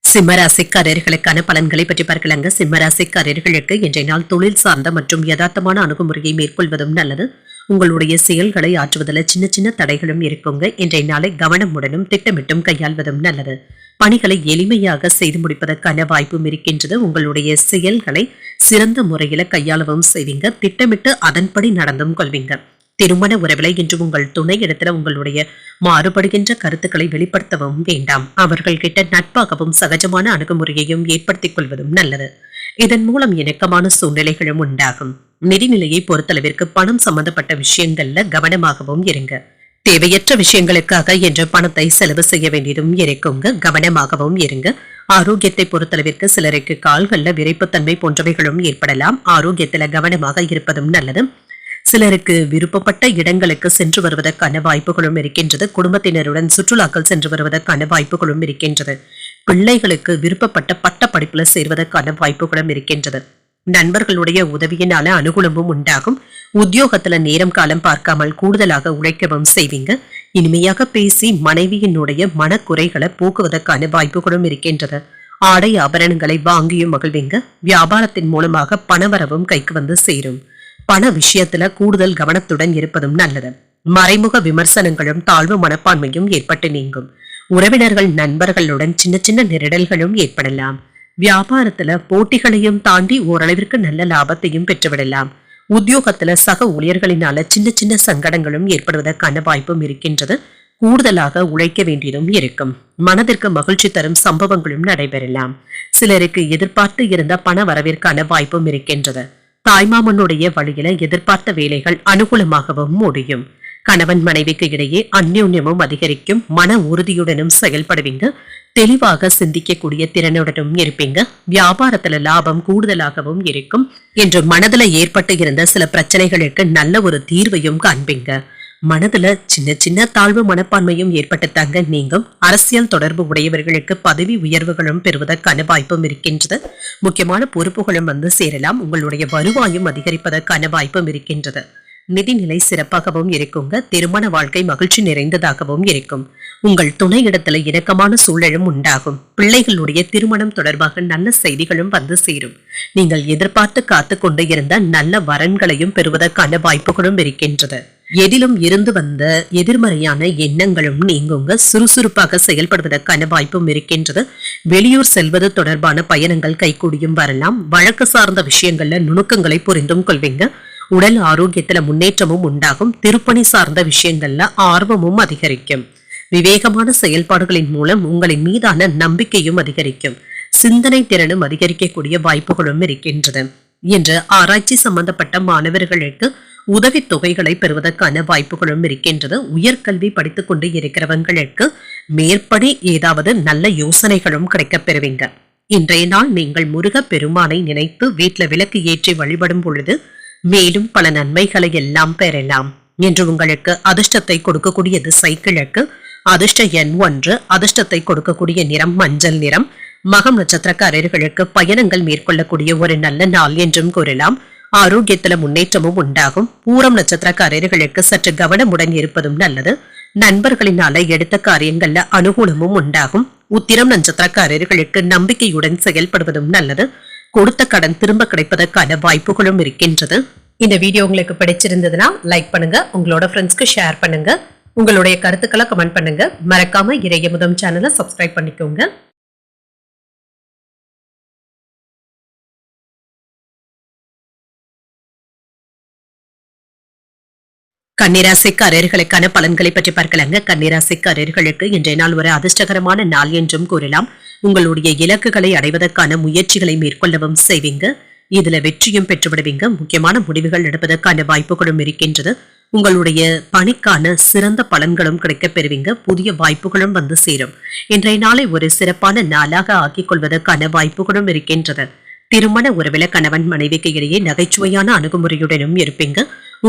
சிம்மராசிக்காரர்களுக்கான பலன்களை பற்றி பார்க்கலாங்க. சிம்மராசிக்காரர்களுக்கு இன்றைய நாள் தொழில் சார்ந்த மற்றும் யதார்த்தமான அணுகுமுறையை மேற்கொள்வதும் நல்லது. உங்களுடைய செயல்களை ஆற்றுவதில் சின்ன சின்ன தடைகளும் இருக்குங்க. இன்றைய நாளை கவனமுடனும் திட்டமிட்டும் கையாள்வதும் நல்லது. பணிகளை எளிமையாக செய்து முடிப்பதற்கான வாய்ப்பும் இருக்கின்றது. உங்களுடைய செயல்களை சிறந்த முறையில கையாளவும் செய்வீங்க. திட்டமிட்டு அதன்படி நடந்தும் கொள்வீங்க. திருமண உறவில இன்று உங்கள் துணை இடத்துல உங்களுடைய மாறுபடுகின்ற கருத்துக்களை வெளிப்படுத்தவும் வேண்டாம். அவர்கள் கிட்ட நட்பாகவும் சகஜமான அணுகுமுறையையும் ஏற்படுத்திக் கொள்வதும் நல்லது. இதன் மூலம் இணக்கமான சூழ்நிலைகளும் உண்டாகும். நிதிநிலையை பொறுத்தளவிற்கு பணம் சம்பந்தப்பட்ட விஷயங்கள்ல கவனமாகவும் இருங்க. தேவையற்ற விஷயங்களுக்காக என்ற பணத்தை செலவு செய்ய வேண்டியதும் இருக்குங்க. கவனமாகவும் இருங்க. ஆரோக்கியத்தை பொறுத்தளவிற்கு சிலருக்கு கால்கள்ல விரைப்புத்தன்மை போன்றவைகளும் ஏற்படலாம். ஆரோக்கியத்துல கவனமாக இருப்பதும் நல்லது. சிலருக்கு விருப்பப்பட்ட இடங்களுக்கு சென்று வருவதற்கான வாய்ப்புகளும் இருக்கின்றது. குடும்பத்தினருடன் சுற்றுலாக்கள் சென்று வருவதற்கான வாய்ப்புகளும் இருக்கின்றது. பிள்ளைகளுக்கு விருப்பப்பட்ட பட்ட படிப்புல சேர்வதற்கான வாய்ப்புகளும் இருக்கின்றது. நண்பர்களுடைய உதவியினால அனுகூலமும் உண்டாகும். உத்தியோகத்துல நேரம் காலம் பார்க்காமல் கூடுதலாக உழைக்கவும் செய்வீங்க. இனிமையாக பேசி மனைவியினுடைய மனக்குறைகளை போக்குவதற்கான வாய்ப்புகளும் இருக்கின்றது. ஆடை ஆபரணங்களை வாங்கியும் மகிழ்வீங்க. வியாபாரத்தின் மூலமாக பணவரவும் கைக்கு வந்து சேரும். பண விஷயத்துல கூடுதல் கவனத்துடன் இருப்பதும் நல்லது. மறைமுக விமர்சனங்களும் தாழ்வு மனப்பான்மையும் ஏற்பட்டு நீங்கும். உறவினர்கள் நண்பர்களுடன் சின்ன சின்ன நெருடல்களும் ஏற்படலாம். வியாபாரத்துல போட்டிகளையும் தாண்டி ஓரளவிற்கு நல்ல லாபத்தையும் பெற்றுவிடலாம். உத்தியோகத்துல சக ஊழியர்களினால சின்ன சின்ன சங்கடங்களும் ஏற்படுவதற்கான வாய்ப்பும் இருக்கின்றது. கூடுதலாக உழைக்க வேண்டியதும் இருக்கும். மனதிற்கு மகிழ்ச்சி தரும் சம்பவங்களும் நடைபெறலாம். சிலருக்கு எதிர்பார்த்து இருந்த பண வரவிற்கான வாய்ப்பும் இருக்கின்றது. தாய்மாமனுடைய வழியில எதிர்பார்த்த வேலைகள் அனுகூலமாகவும் முடியும். கணவன் மனைவிக்கு இடையே அந்யோன்யமும் அதிகரிக்கும். மன உறுதியுடனும் செயல்படுவீங்க. தெளிவாக சிந்திக்கக்கூடிய திறனுடனும் இருப்பீங்க. வியாபாரத்துல லாபம் கூடுதலாகவும் இருக்கும் என்று மனதுல ஏற்பட்டு இருந்த சில பிரச்சனைகளுக்கு நல்ல ஒரு தீர்வையும் காண்பீங்க. மனதுல சின்ன சின்ன தாழ்வு மனப்பான்மையும் ஏற்பட்டுத்தாங்க நீங்கும். அரசியல் தொடர்பு உடையவர்களுக்கு பதவி உயர்வுகளும் பெறுவதற்கான வாய்ப்பும் இருக்கின்றது. முக்கியமான பொறுப்புகளும் வந்து சேரலாம். உங்களுடைய வருவாயும் அதிகரிப்பதற்கான வாய்ப்பும் இருக்கின்றது. நிதிநிலை சிறப்பாகவும் இருக்குங்க. திருமண வாழ்க்கை மகிழ்ச்சி நிறைந்ததாகவும் இருக்கும். உங்கள் துணையிடத்துல இணக்கமான சூழலும் உண்டாகும். பிள்ளைகளுடைய திருமணம் தொடர்பாக நல்ல செய்திகளும் வந்து சேரும். நீங்கள் எதிர்பார்த்து காத்து கொண்டு இருந்த நல்ல வரன்களையும் பெறுவதற்கான வாய்ப்புகளும் இருக்கின்றது. எதிலும் இருந்து வந்த எதிர்மறையான எண்ணங்களும் நீங்குங்க. சுறுசுறுப்பாக செயல்படுவதற்கான வாய்ப்பும் இருக்கின்றது. வெளியூர் செல்வது தொடர்பான பயணங்கள் கைகூடியும் வரலாம். வழக்கு சார்ந்த விஷயங்கள்ல நுணுக்கங்களை புரிந்தும் கொள்வீங்க. உடல் ஆரோக்கியத்துல முன்னேற்றமும் உண்டாகும். திருப்பணி சார்ந்த விஷயங்கள்ல ஆர்வமும் அதிகரிக்கும். விவேகமான செயல்பாடுகளின் மூலம் உங்களின் மீதான நம்பிக்கையும் அதிகரிக்கும். சிந்தனை திறனும் அதிகரிக்கக்கூடிய வாய்ப்புகளும் இருக்கின்றது. என்று ஆராய்ச்சி சம்பந்தப்பட்ட மாணவர்களுக்கு உதவி தொகைகளை பெறுவதற்கான வாய்ப்புகளும் இருக்கின்றது. உயர்கல்வி படித்துக் கொண்டு இருக்கிறவங்களுக்கு மேற்படி ஏதாவது நல்ல யோசனைகளும் கிடைக்கப் பெறுவீங்க. இன்றைய நாள் நீங்கள் முருக பெருமானை நினைத்து வீட்டுல விளக்கு ஏற்றி வழிபடும் பொழுது மேலும் பல நன்மைகளை எல்லாம் பெறலாம். என்று உங்களுக்கு அதிர்ஷ்டத்தை கொடுக்கக்கூடியது சைக்கிளுக்கு. அதிர்ஷ்ட எண் 1. அதிர்ஷ்டத்தை கொடுக்கக்கூடிய நிறம் மஞ்சள் நிறம். மகம் நட்சத்திரக்காரர்களுக்கு பயணங்கள் மேற்கொள்ளக்கூடிய ஒரு நல்ல நாள் என்றும் கூறலாம். ஆரோக்கியத்துல முன்னேற்றமும் உண்டாகும். பூரம் நட்சத்திரக்காரர்களுக்கு சற்று கவனமுடன் இருப்பதும் நல்லது. நண்பர்களினால எடுத்த காரியங்கள்ல அனுகூலமும் உண்டாகும். உத்திரம் நட்சத்திரக்காரர்களுக்கு நம்பிக்கையுடன் செயல்படுவதும் நல்லது. கொடுத்த கடன் திரும்ப கிடைப்பதற்கான வாய்ப்புகளும் இருக்கின்றது. இந்த வீடியோ உங்களுக்கு பிடிச்சிருந்ததுன்னா லைக் பண்ணுங்க. உங்களோட ஃப்ரெண்ட்ஸ்க்கு ஷேர் பண்ணுங்க. உங்களுடைய கருத்துக்களை கமெண்ட் பண்ணுங்க. மறக்காம இறையமுதம் சேனலை சப்ஸ்கிரைப் பண்ணிக்கோங்க. கன்னிராசிக்காரர்களுக்கான பலன்களை பற்றி பார்க்கலாங்க. கன்னிராசிக்காரர்களுக்கு இன்றைய நாள் ஒரு அதிர்ஷ்டகரமான நாள் என்றும் கூறலாம். உங்களுடைய இலக்குகளை அடைவதற்கான முயற்சிகளை மேற்கொள்ளவும் செய்வீங்க. இதுல வெற்றியும் பெற்றுவிடுவீங்க. முக்கியமான முடிவுகள் எடுப்பதற்கான வாய்ப்புகளும் இருக்கின்றது. உங்களுடைய பணிக்கான சிறந்த பலன்களும் கிடைக்கப் பெறுவீங்க. புதிய வாய்ப்புகளும் வந்து சேரும். இன்றைய நாளை ஒரு சிறப்பான நாளாக ஆக்கிக் கொள்வதற்கான வாய்ப்புகளும் இருக்கின்றது. திருமண உறவில கணவன் மனைவிக்கு இடையே நகைச்சுவையான அணுகுமுறையுடனும் இருப்பீங்க.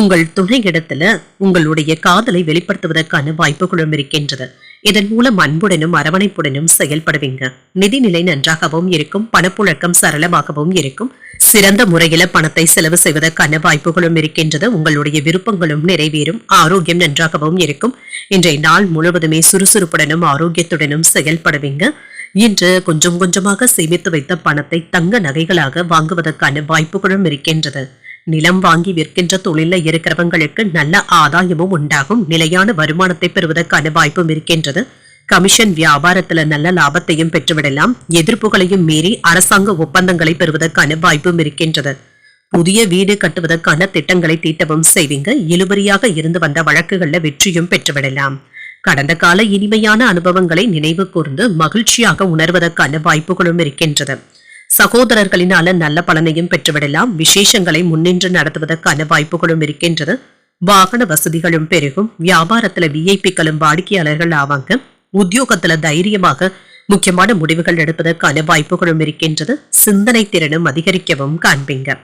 உங்கள் துணை இடத்துல உங்களுடைய காதலை வெளிப்படுத்துவதற்கான வாய்ப்புகளும் இருக்கின்றது. இதன் மூலம் அன்புடனும் அரவணைப்புடனும் செயல்படுவீங்க. நிதிநிலை நன்றாகவும் இருக்கும். பணப்புழக்கம் சரளமாகவும் இருக்கும். சிறந்த முறையில பணத்தை செலவு செய்வதற்கான வாய்ப்புகளும் இருக்கின்றது. உங்களுடைய விருப்பங்களும் நிறைவேறும். ஆரோக்கியம் நன்றாகவும் இருக்கும். இன்றைய நாள் முழுவதுமே சுறுசுறுப்புடனும் ஆரோக்கியத்துடனும் செயல்படுவீங்க. இன்று கொஞ்சம் கொஞ்சமாக சேமித்து வைத்த பணத்தை தங்க நகைகளாக வாங்குவதற்கான வாய்ப்புகளும் இருக்கின்றது. நிலம் வாங்கி விற்கின்ற தொழில இருக்கிறவங்களுக்கு நல்ல ஆதாயமும் உண்டாகும். நிலையான வருமானத்தை பெறுவதற்கான வாய்ப்பும் இருக்கின்றது. கமிஷன் வியாபாரத்துல நல்ல லாபத்தையும் பெற்றுவிடலாம். எதிர்ப்புகளையும் மீறி அரசாங்க ஒப்பந்தங்களை பெறுவதற்கான வாய்ப்பும் இருக்கின்றது. புதிய வீடு கட்டுவதற்கான திட்டங்களை தீட்டவும் செய்வீங்க. இழுபறியாக இருந்து வந்த வழக்குகள்ல வெற்றியும் பெற்றுவிடலாம். கடந்த கால இனிமையான அனுபவங்களை நினைவு கூர்ந்து மகிழ்ச்சியாக உணர்வதற்கான வாய்ப்புகளும் இருக்கின்றது. சகோதரர்களினால நல்ல பலனையும் பெற்றுவிடலாம். விசேஷங்களை முன்னின்று நடத்துவதற்கான வாய்ப்புகளும் இருக்கின்றது. வாகன வசதிகளும் பெருகும். வியாபாரத்துல விஐபிக்களும் வாடிக்கையாளர்கள் ஆவாங்க. உத்தியோகத்துல தைரியமாக முக்கியமான முடிவுகள் எடுப்பதற்கான வாய்ப்புகளும் இருக்கின்றது. சிந்தனை திறனும் அதிகரிக்கவும் காண்பீங்க.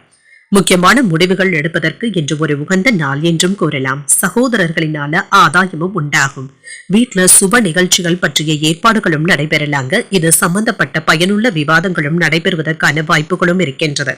முக்கியமான முடிவுகள் எடுப்பதற்கு இன்று ஒரு உகந்த நாள் என்றும் கூறலாம். சகோதரர்களினால ஆதாயமும் உண்டாகும். வீட்டுல சுப நிகழ்ச்சிகள் பற்றிய ஏற்பாடுகளும் நடைபெறலாங்க. இது சம்பந்தப்பட்ட பயனுள்ள விவாதங்களும் நடைபெறுவதற்கான வாய்ப்புகளும் இருக்கின்றது.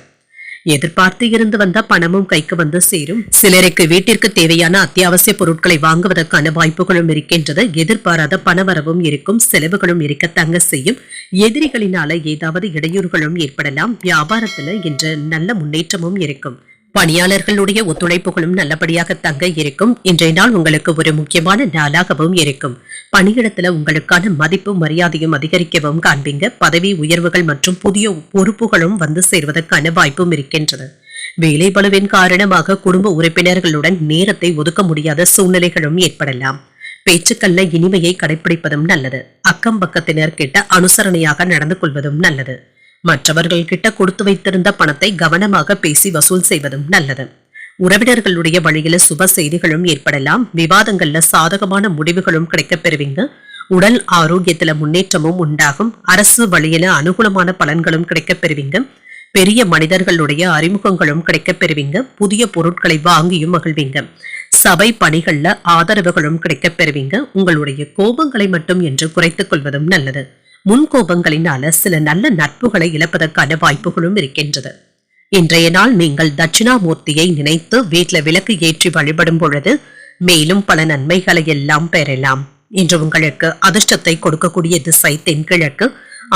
எதிர்பார்த்து இருந்து வந்த பணமும் கைக்கு வந்து சேரும். சிலருக்கு வீட்டிற்கு தேவையான அத்தியாவசிய பொருட்களை வாங்குவதற்கான வாய்ப்புகளும் இருக்கின்றது. எதிர்பாராத பணவரவும் இருக்கும். செலவுகளும் இருக்கத்தாங்க செய்யும். எதிரிகளினால ஏதாவது இடையூறுகளும் ஏற்படலாம். வியாபாரத்துல இன்று நல்ல முன்னேற்றமும் இருக்கும். பணியாளர்களுடைய ஒத்துழைப்புகளும் நல்லபடியாக தங்க இருக்கும். இன்றைய நாள் உங்களுக்கு ஒரு முக்கியமான நாளாகவும் இருக்கும். பணியிடத்துல உங்களுக்கான மதிப்பு மரியாதையும் அதிகரிக்கவும் காண்பீங்க. பதவி உயர்வுகள் மற்றும் புதிய பொறுப்புகளும் வந்து சேர்வதற்கான வாய்ப்பும் இருக்கின்றது. வேலை பளுவின் காரணமாக குடும்ப உறுப்பினர்களுடன் நேரத்தை ஒதுக்க முடியாத சூழ்நிலைகளும் ஏற்படலாம். பேச்சுக்கல்ல இனிமையை கடைபிடிப்பதும் நல்லது. அக்கம் பக்கத்தினர் கிட்ட அனுசரணையாக நடந்து கொள்வதும் நல்லது. மற்றவர்கள் கிட்ட கொடுத்து வைத்திருந்த பணத்தை கவனமாக பேசி வசூல் செய்வதும் நல்லது. உறவினர்களுடைய வழியில சுப செய்திகளும் ஏற்படலாம். விவாதங்கள்ல சாதகமான முடிவுகளும் கிடைக்கப் பெறுவீங்க. உடல் ஆரோக்கியத்துல முன்னேற்றமும் உண்டாகும். அரசு வழியில அனுகூலமான பலன்களும் கிடைக்கப் பெறுவீங்க. பெரிய மனிதர்களுடைய அறிமுகங்களும் கிடைக்கப் பெறுவீங்க. புதிய பொருட்களை வாங்கியும் மகிழ்வீங்க. சபை பணிகள்ல ஆதரவுகளும் கிடைக்கப் பெறுவீங்க. உங்களுடைய கோபங்களை மட்டும் என்று குறைத்துக் கொள்வதும் நல்லது. முன் கோபங்களினால சில நல்ல நட்புகளை இழப்பதற்கான வாய்ப்புகளும் இருக்கின்றது. இன்றைய நாள் நீங்கள் தட்சிணாமூர்த்தியை நினைத்து வீட்டுல விளக்கு ஏற்றி வழிபடும் பொழுது மேலும் பல நன்மைகளை எல்லாம் பெறலாம். இன்று உங்களுக்கு அதிர்ஷ்டத்தை கொடுக்கக்கூடிய திசை தென்கிழக்கு.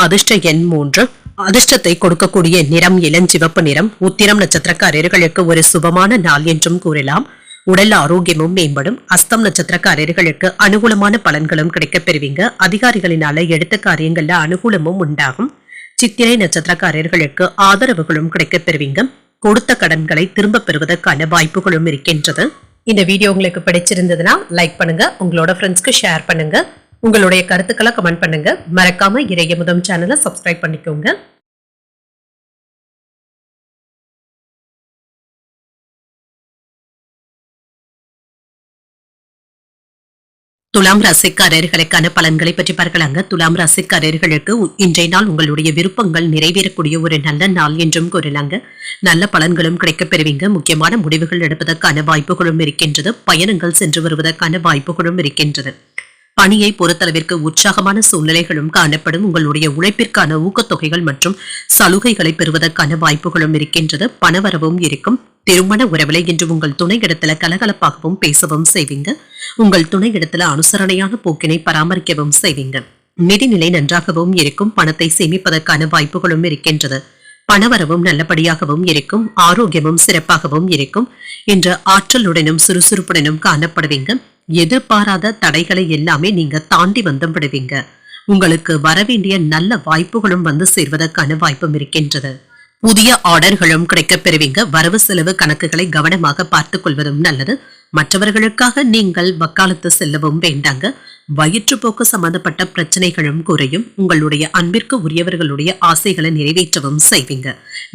அதிர்ஷ்ட எண் 3. அதிர்ஷ்டத்தை கொடுக்கக்கூடிய நிறம் இளஞ்சிவப்பு நிறம். உத்திரம் நட்சத்திரக்காரர்களுக்கு ஒரு சுபமான நாள் என்றும் கூறலாம். உடல் ஆரோக்கியமும் மேம்படும். அஸ்தம் நட்சத்திரக்காரர்களுக்கு அனுகூலமான பலன்களும் கிடைக்கப் பெறுவீங்க. அதிகாரிகளினால எடுத்த காரியங்கள்ல அனுகூலமும் உண்டாகும். சித்திரை நட்சத்திரக்காரர்களுக்கு ஆதரவுகளும் கிடைக்கப் பெறுவீங்க. கொடுத்த கடன்களை திரும்ப பெறுவதற்கான வாய்ப்புகளும் இருக்கின்றது. இந்த வீடியோ உங்களுக்கு பிடிச்சிருந்ததுன்னா லைக் பண்ணுங்க, உங்களோட ஃப்ரெண்ட்ஸ்க்கு ஷேர் பண்ணுங்க, உங்களுடைய கருத்துக்களை கமெண்ட் பண்ணுங்க. மறக்காம இறையமுதம் சேனலை சப்ஸ்கிரைப் பண்ணிக்கோங்க. துலாம் ராசிக்காரர்களுக்கான பலன்களை பற்றி பார்க்கலாங்க. துலாம் ராசிக்காரர்களுக்கு இன்றைய நாள் உங்களுடைய விருப்பங்கள் நிறைவேறக்கூடிய ஒரு நல்ல நாள் என்றும் கூறலாங்க. நல்ல பலன்களும் கிடைக்கப் பெறுவீங்க. முக்கியமான முடிவுகள் எடுப்பதற்கான வாய்ப்புகளும் இருக்கின்றது. பயணங்கள் சென்று வருவதற்கான வாய்ப்புகளும் இருக்கின்றது. பணியை பொறுத்தளவிற்கு உற்சாகமான சூழ்நிலைகளும் காணப்படும். உங்களுடைய உழைப்பிற்கான ஊக்கத்தொகைகள் மற்றும் சலுகைகளை பெறுவதற்கான வாய்ப்புகளும் இருக்கின்றது. பணவரவும் இருக்கும். திருமண உறவிலை இன்று உங்கள் துணை இடத்துல கலகலப்பாகவும் பேசவும் செய்வீங்க. உங்கள் துணை இடத்துல அனுசரணையான போக்கினை பராமரிக்கவும் செய்வீங்க. நிதிநிலை நன்றாகவும் இருக்கும். பணத்தை சேமிப்பதற்கான வாய்ப்புகளும் இருக்கின்றது. பணவரவும் நல்லபடியாகவும் இருக்கும். ஆரோக்கியமும் சிறப்பாகவும் இருக்கும். இன்று ஆற்றலுடனும் சுறுசுறுப்புடனும் காணப்படுவீங்க. எதிர்பாராத தடைகளை எல்லாமே நீங்க தாண்டி வந்து விடுவீங்க. உங்களுக்கு வரவேண்டிய நல்ல வாய்ப்புகளும் வந்து சேர்வதற்கான வாய்ப்பும் இருக்கின்றது. புதிய ஆர்டர்களும் கிடைக்கப் பெறுவீங்க. வரவு செலவு கணக்குகளை கவனமாக பார்த்துக் கொள்வதும் நல்லது. மற்றவர்களுக்காக நீங்கள் வக்காலத்து செல்லவும் வேண்டாங்க. வயிற்றுப்போக்கு சம்பந்தப்பட்ட பிரச்சனைகளும் குறையும். உங்களுடைய அன்பிற்கு உரியவர்களுடைய ஆசைகளை நிறைவேற்றவும் செய்வீங்க.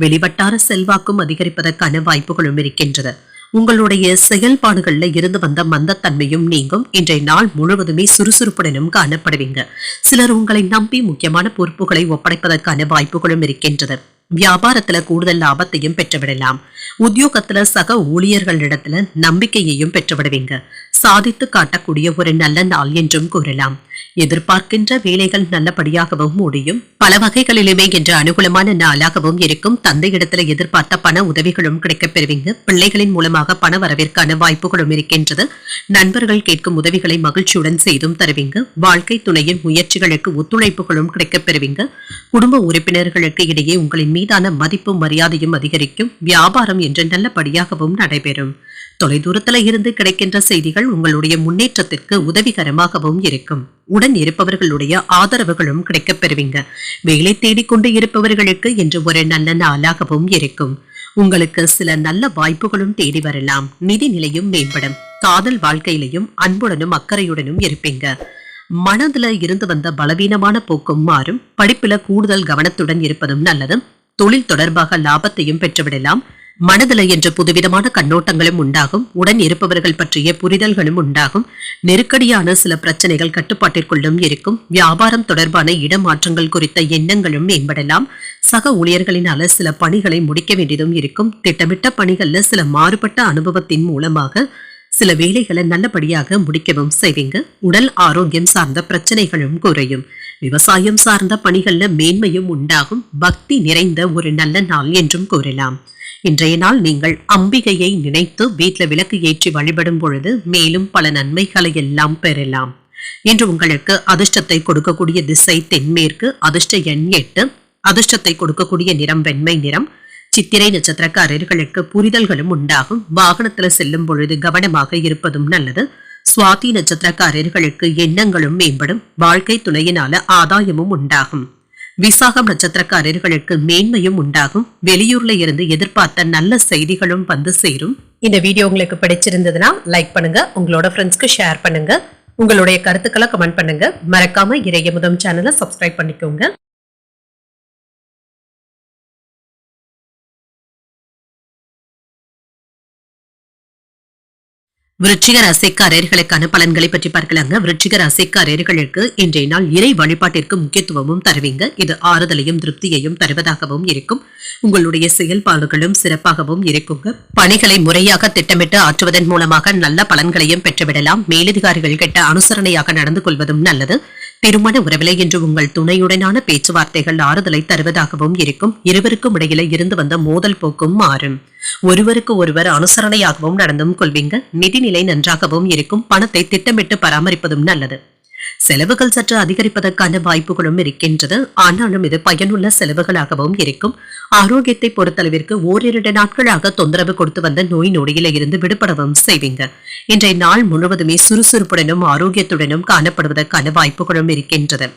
வெளிவட்டார செல்வாக்கும் அதிகரிப்பதற்கான வாய்ப்புகளும் இருக்கின்றது. உங்களுடைய செயல்பாடுகள்ல இருந்து வந்த மந்தத்தன்மையும் நீங்கும். இன்றைய நாள் முழுவதுமே சுறுசுறுப்புடனும் காணப்படுவீங்க. சிலர் உங்களை நம்பி முக்கியமான பொறுப்புகளை ஒப்படைப்பதற்கான வாய்ப்புகளும் இருக்கின்றது. வியாபாரத்துல கூடுதல் லாபத்தையும் பெற்றுவிடலாம். உத்தியோகத்துல சக ஊழியர்களிடத்துல நம்பிக்கையையும் பெற்றுவிடுவீங்க. சாதித்து காட்டக்கூடிய ஒரு நல்ல நாள் என்றும் கூறலாம். எதிர்பார்க்கின்ற வேலைகள் நல்லபடியாகவும் முடியும். பல வகைகளிலுமே இன்று அனுகூலமான நாளாகவும் இருக்கும். தந்தையிடத்துல எதிர்பார்த்த பண உதவிகளும் கிடைக்கப் பெறுவீங்க. பிள்ளைகளின் மூலமாக பண வரவிற்கான வாய்ப்புகளும் இருக்கின்றது. நண்பர்கள் கேட்கும் உதவிகளை மகிழ்ச்சியுடன் செய்தும் தருவீங்க. வாழ்க்கை துணையின் முயற்சிகளுக்கு ஒத்துழைப்புகளும் கிடைக்கப் பெறுவீங்க. குடும்ப உறுப்பினர்களுக்கு இடையே உங்களின் மீதான மதிப்பும் மரியாதையும் அதிகரிக்கும். வியாபாரம் என்று நல்லபடியாகவும் நடைபெறும். தொலைதூரத்துல இருந்து கிடைக்கின்ற செய்திகள் உங்களுடைய முன்னேற்றத்திற்கு உதவிகரமாகவும் இருக்கும். உடன் இருப்பவர்களுடைய ஆதரவுகளும் கிடைக்கப் பெறுவீங்க. வேலை தேடிக்கொண்டு இருப்பவர்களுக்கு இன்று ஒரு நல்ல நாளாகவும் இருக்கும். உங்களுக்கு சில நல்ல வாய்ப்புகளும் தேடி வரலாம். நிதி நிலையும் மேம்படும். காதல் வாழ்க்கையிலையும் அன்புடனும் அக்கறையுடனும் இருப்பீங்க. மனதுல இருந்து வந்த பலவீனமான போக்கும் மாறும். படிப்புல கூடுதல் கவனத்துடன் இருப்பதும் நல்லது. தொழில் தொடர்பாக லாபத்தையும் பெற்றுவிடலாம். மனதில என்று புதுவிதமான கண்ணோட்டங்களும் உண்டாகும். உடன் இருப்பவர்கள் பற்றிய புரிதல்களும் உண்டாகும். நெருக்கடியான சில பிரச்சனைகள் கட்டுப்பாட்டிற்குள்ளும் இருக்கும். வியாபாரம் தொடர்பான இடமாற்றங்கள் குறித்த எண்ணங்களும் மேம்படலாம். சக ஊழியர்களினால சில பணிகளை முடிக்க வேண்டியதும் இருக்கும். திட்டமிட்ட பணிகள்ல சில மாறுபட்ட அனுபவத்தின் மூலமாக சில வேலைகளை நல்லபடியாக முடிக்கவும் செய்வீங்க. உடல் ஆரோக்கியம் சார்ந்த பிரச்சனைகளும் குறையும். விவசாயம் சார்ந்த பணிகள்ல மேன்மையும் உண்டாகும். பக்தி நிறைந்த ஒரு நல்ல நாள் என்றும் கூறலாம். இன்றைய நாள் நீங்கள் அம்பிகையை நினைத்து வீட்டுல விளக்கு ஏற்றி வழிபடும் பொழுது மேலும் பல நன்மைகளை எல்லாம் பெறலாம். இன்று உங்களுக்கு அதிர்ஷ்டத்தை கொடுக்கக்கூடிய திசை தென்மேற்கு. அதிர்ஷ்ட எண் 8. அதிர்ஷ்டத்தை கொடுக்கக்கூடிய நிறம் வெண்மை நிறம். சித்திரை நட்சத்திரக்காரர்களுக்கு புரிதல்களும் உண்டாகும். வாகனத்துல செல்லும் பொழுது கவனமாக இருப்பதும் நல்லது. சுவாதி நட்சத்திரக்காரர்களுக்கு எண்ணங்களும் மேம்படும். வாழ்க்கை துணையினால ஆதாயமும் உண்டாகும். விசாகம் நட்சத்திரக்காரர்களுக்கு மேன்மையும் உண்டாகும். வெளியூர்ல இருந்து எதிர்பார்த்த நல்ல செய்திகளும் வந்து சேரும். இந்த வீடியோ உங்களுக்கு பிடிச்சிருந்ததுன்னா லைக் பண்ணுங்க, உங்களோட ஃப்ரெண்ட்ஸ்க்கு ஷேர் பண்ணுங்க, உங்களுடைய கருத்துக்களை கமெண்ட் பண்ணுங்க. மறக்காம இறையமுதம் சேனலை சப்ஸ்கிரைப் பண்ணிக்கோங்க. விருச்சிக ராசிக்காரர்களுக்கான பலன்களை பற்றி பார்க்கலாங்க. விருச்சிக ராசிக்காரர்களுக்கு இன்றைய நாள் இறை வழிபாட்டிற்கு முக்கியத்துவமும் தருவீங்க. இது ஆறுதலையும் திருப்தியையும் தருவதாகவும் இருக்கும். உங்களுடைய செயல்பாடுகளும் சிறப்பாகவும் இருக்குங்க. பணிகளை முறையாக திட்டமிட்டு ஆற்றுவதன் மூலமாக நல்ல பலன்களையும் பெற்றுவிடலாம். மேலதிகாரிகள் கிட்ட அனுசரணையாக நடந்து கொள்வதும் நல்லது. திருமண உறவிலை என்று உங்கள் துணையுடனான பேச்சுவார்த்தைகள் ஆறுதலை தருவதாகவும் இருக்கும். இருவருக்கும் இடையில இருந்து வந்த மோதல் போக்கும் மாறும். ஒருவருக்கு ஒருவர் அனுசரணையாகவும் நடந்தும் கொள்வீங்க. நிதிநிலை நன்றாகவும் இருக்கும். பணத்தை திட்டமிட்டு பராமரிப்பதும் நல்லது. செலவுகள் சற்று அதிகரிப்பதற்கான வாய்ப்புகளும் இருக்கின்றது. ஆனாலும் இது பயனுள்ள செலவுகளாகவும் இருக்கும். ஆரோக்கியத்தை பொறுத்தளவிற்கு ஓரிரண்டு நாட்களாக தொந்தரவு கொடுத்து வந்த நோய் நொடியில இருந்து விடுபடவும் செய்வீங்க. இன்றைய நாள் முழுவதுமே சுறுசுறுப்புடனும் ஆரோக்கியத்துடனும் காணப்படுவதற்கான வாய்ப்புகளும் இருக்கின்றது.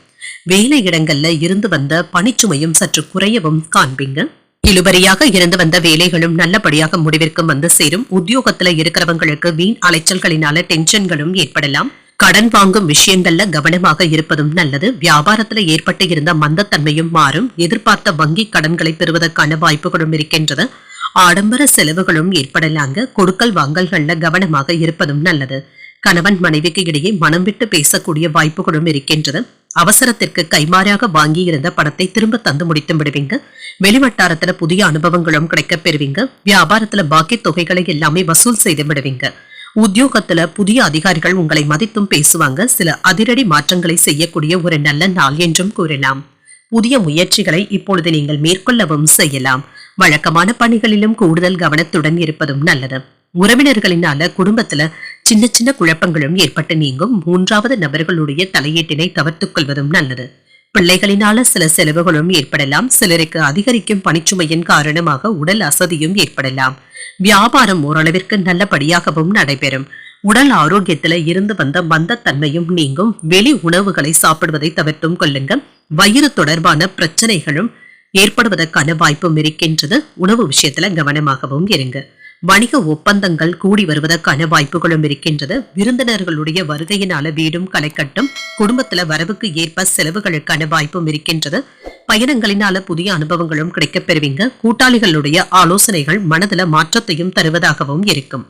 வேலை இடங்கள்ல இருந்து வந்த பணிச்சுமையும் சற்று குறையவும் காண்பீங்க. இழுபறியாக இருந்து வந்த வேலைகளும் நல்லபடியாக முடிவிற்கு வந்து சேரும். உத்தியோகத்துல இருக்கிறவங்களுக்கு வீண் அலைச்சல்களினால டென்ஷன்களும் ஏற்படலாம். கடன் வாங்கும் விஷயங்கள்ல கவனமாக இருப்பதும் நல்லது. வியாபாரத்துல ஏற்பட்டு இருந்த மந்தத்தன்மையும் மாறும். எதிர்பார்த்த வங்கி கடன்களை பெறுவதற்கான வாய்ப்புகளும் இருக்கின்றது. ஆடம்பர செலவுகளும் ஏற்படலாங்க. கொடுக்கல் வாங்கல்கள்ல கவனமாக இருப்பதும் நல்லது. கணவன் மனைவிக்கு இடையே மனம் விட்டு பேசக்கூடிய வாய்ப்புகளும் இருக்கின்றது. அவசரத்திற்கு கைமாறாக வாங்கி இருந்த பணத்தை திரும்ப தந்து முடித்து விடுவீங்க. வெளிவட்டாரத்துல புதிய அனுபவங்களும் கிடைக்க பெறுவீங்க. வியாபாரத்துல பாக்கி தொகைகளை எல்லாமே வசூல் செய்து விடுவீங்க. உத்தியோகத்துல புதிய அதிகாரிகள் உங்களை மதித்தும் பேசுவாங்க. சில அதிரடி மாற்றங்களை செய்யக்கூடிய ஒரு நல்ல நாள் என்றும் கூறலாம். புதிய முயற்சிகளை இப்பொழுது நீங்கள் மேற்கொள்ளவும் செய்யலாம். வழக்கமான பணிகளிலும் கூடுதல் கவனத்துடன் இருப்பதும் நல்லது. உறவினர்களினால குடும்பத்துல சின்ன சின்ன குழப்பங்களும் ஏற்பட்டு நீங்கும். மூன்றாவது நபர்களுடைய தலையீட்டினை தவிர்த்துக் கொள்வதும் நல்லது. பிள்ளைகளினால சில செலவுகளும் ஏற்படலாம். சிலருக்கு அதிகரிக்கும் பணிச்சுமையின் காரணமாக உடல் அசதியும் ஏற்படலாம். வியாபாரம் ஓரளவிற்கு நல்லபடியாகவும் நடைபெறும். உடல் ஆரோக்கியத்துல இருந்து வந்த மந்தத்தன்மையும் நீங்கும். வெளி உணவுகளை சாப்பிடுவதை தவிர்த்தும் கொள்ளுங்க. வயிறு தொடர்பான பிரச்சனைகளும் ஏற்படுவதற்கான வாய்ப்பும் இருக்கின்றது. உணவு விஷயத்துல கவனமாகவும் இருங்க. வணிக ஒப்பந்தங்கள் கூடி வருவதற்கான வாய்ப்புகளும் இருக்கின்றது. விருந்தினர்களுடைய வருகையினால வீடும் களைக்கட்டும். குடும்பத்துல வரவுக்கு ஏற்ப செலவுகளுக்கான வாய்ப்பும் இருக்கின்றது. பயணங்களினால புதிய அனுபவங்களும் கிடைக்கப் பெறுவீங்க. கூட்டாளிகளுடைய ஆலோசனைகள் மனதுல மாற்றத்தையும் தருவதாகவும் இருக்கும்.